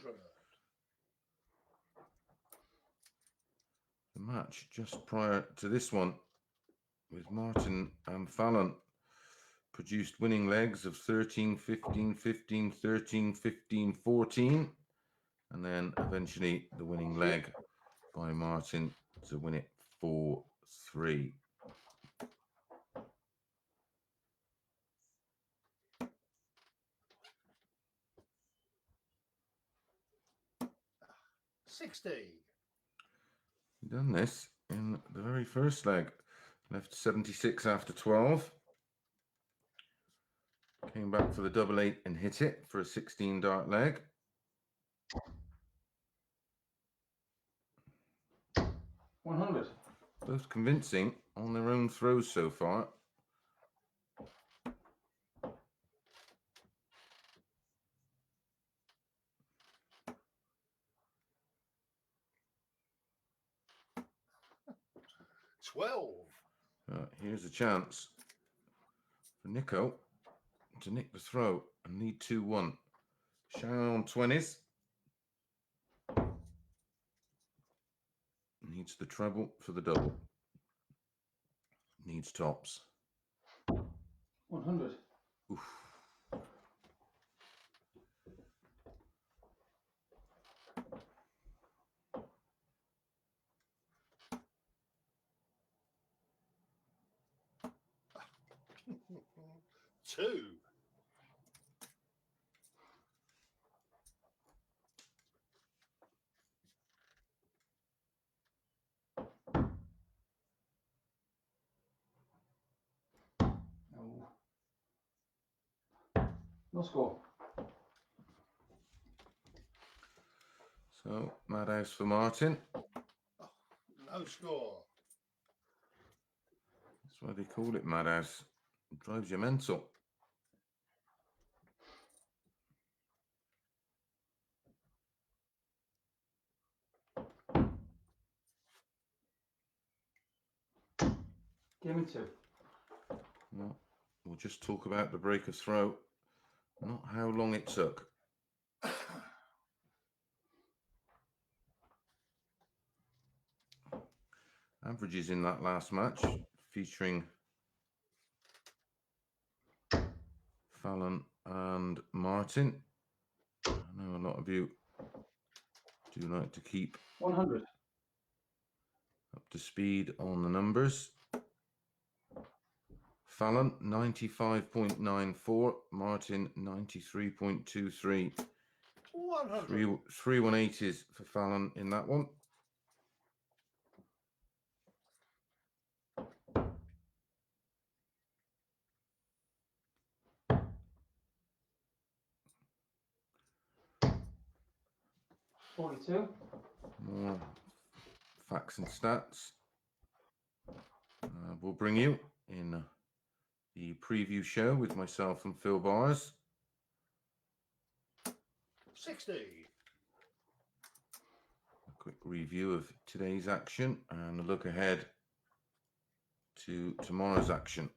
The match just prior to this one with Martin and Fallon produced winning legs of 13, 15, 15, 13, 15, 14. And then eventually the winning leg by Martin to win it 4-3. $60. Done this in the very first leg. Left 76 after 12. Came back for the double 8 and hit it for a 16 dart leg. 100. Both convincing on their own throws so far. $12. Here's a chance for Nico to nick the throw and lead 2-1. Sharon on 20s. Needs the treble for the double. Needs tops. 100. Oof. $2. No. No score. So, Madhouse for Martin. No score. That's why they call it Madhouse. It drives you mental. Given 2. Well, we'll just talk about the break of throw, not how long it took. averages in that last match, featuring Fallon and Martin. I know a lot of you do like to keep 100. up to speed on the numbers. Fallon 95.94, Martin 93.23. 100. Three 180s for Fallon in that one. $42. More facts and stats we'll bring you in the preview show with myself and Phil Bars. 60. A quick review of today's action and a look ahead to tomorrow's action.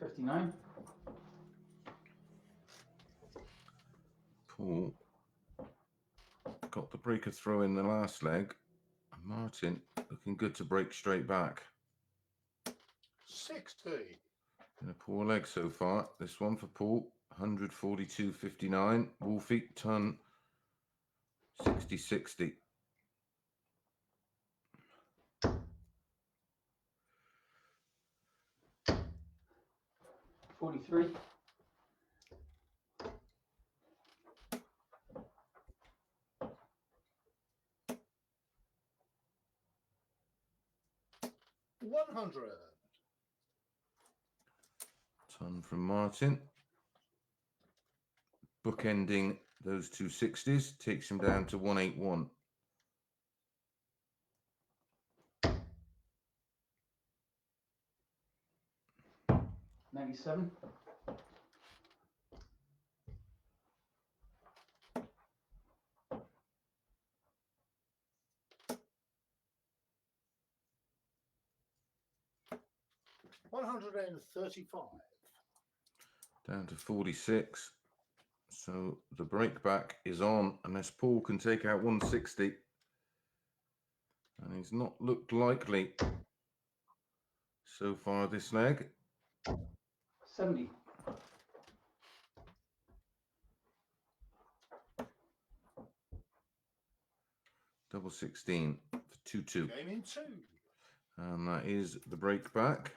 $59. Paul got the breaker throw in the last leg. Martin looking good to break straight back. 60. In a poor leg so far. This one for Paul, 142.59. Wolfie, ton, 60.60. $43. 100. Ton from Martin. Bookending those two 60s takes him down to 181. $97. 135. Down to 46. So the break back is on unless Paul can take out 160. And he's not looked likely so far this leg. 70. Double 16 for 2-2. Game in 2. And that is the break back.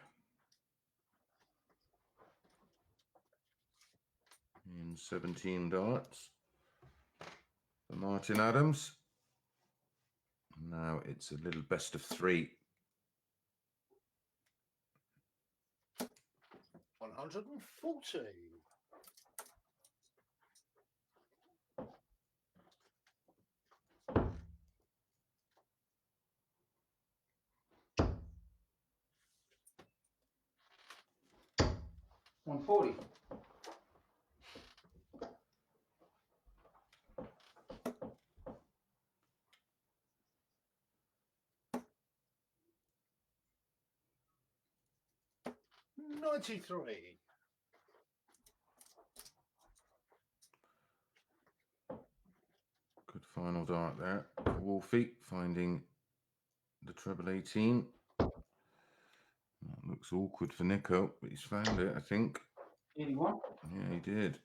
In 17 darts for Martin Adams. Now it's a little best of 3. 140. $140. 93. Good final dart there for Wolfie, finding the treble 18. That looks awkward for Nico, but he's found it, I think. 81. Yeah, he did.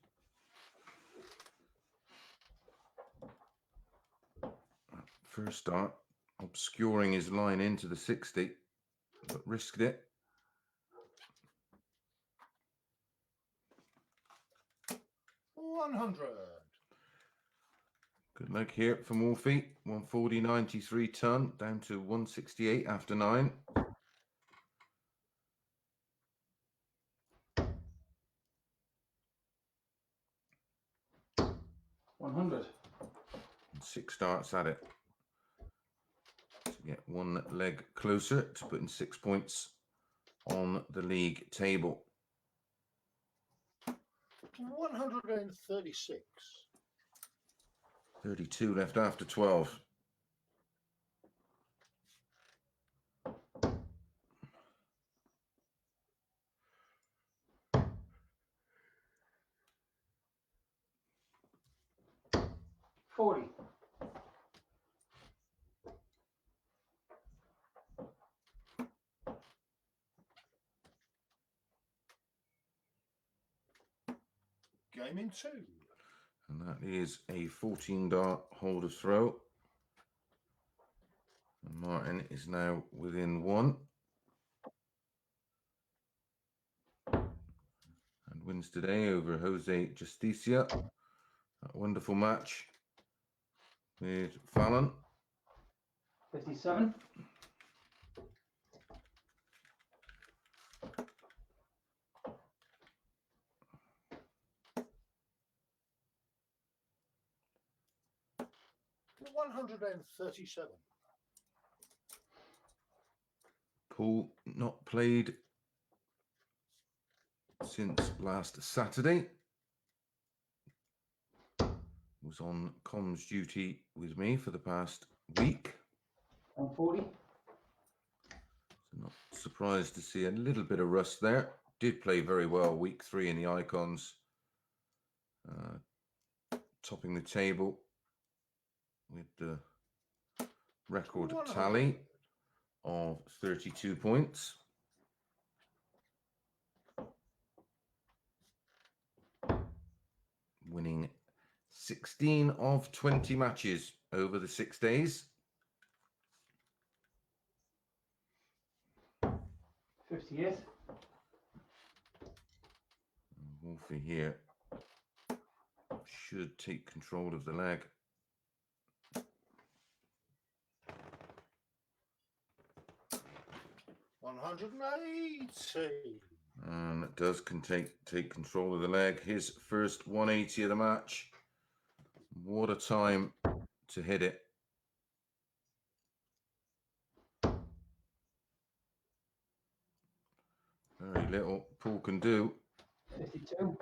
First dart, obscuring his line into the 60, but risked it. $100. Good leg here from Wolfie. 140.93 ton, down to 168 after 9. $100. And 6 darts at it. To get one leg closer to putting 6 points on the league table. 136. 32 left after 12. 40. Game in 2. And that is a 14 dart holder throw. And Martin is now within 1. And wins today over Jose Justicia. That wonderful match with Fallon. 57. $137. Paul not played since last Saturday. Was on comms duty with me for the past week. 140. So not surprised to see a little bit of rust there. Did play very well week 3 in the icons. Topping the table with the record tally of 32 points. Winning 16 of 20 matches over the 6 days. 58. Wolfie here should take control of the leg. $180. And it does take control of the leg. His first 180 of the match. What a time to hit it. Very little Paul can do. 52.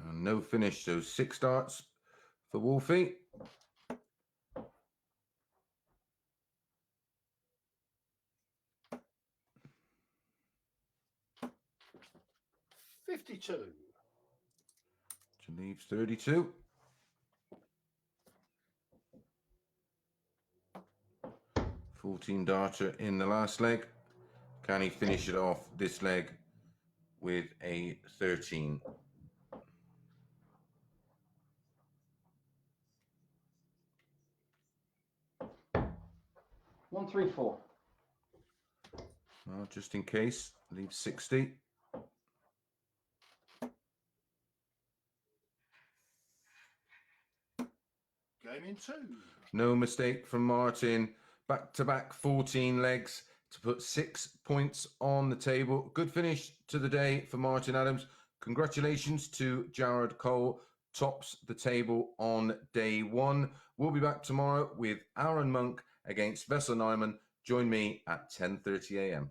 And no finish, so 6 darts for Wolfie. $52. Which leaves 32. $14 darter in the last leg. Can he finish it off this leg with a 13? $134. Well, just in case, leaves 60. Game in 2. No mistake from Martin. Back-to-back 14 legs to put 6 points on the table. Good finish to the day for Martin Adams. Congratulations to Jared Cole. Tops the table on day 1. We'll be back tomorrow with Aaron Monk against Vessel Nyman. Join me at 10:30 a.m.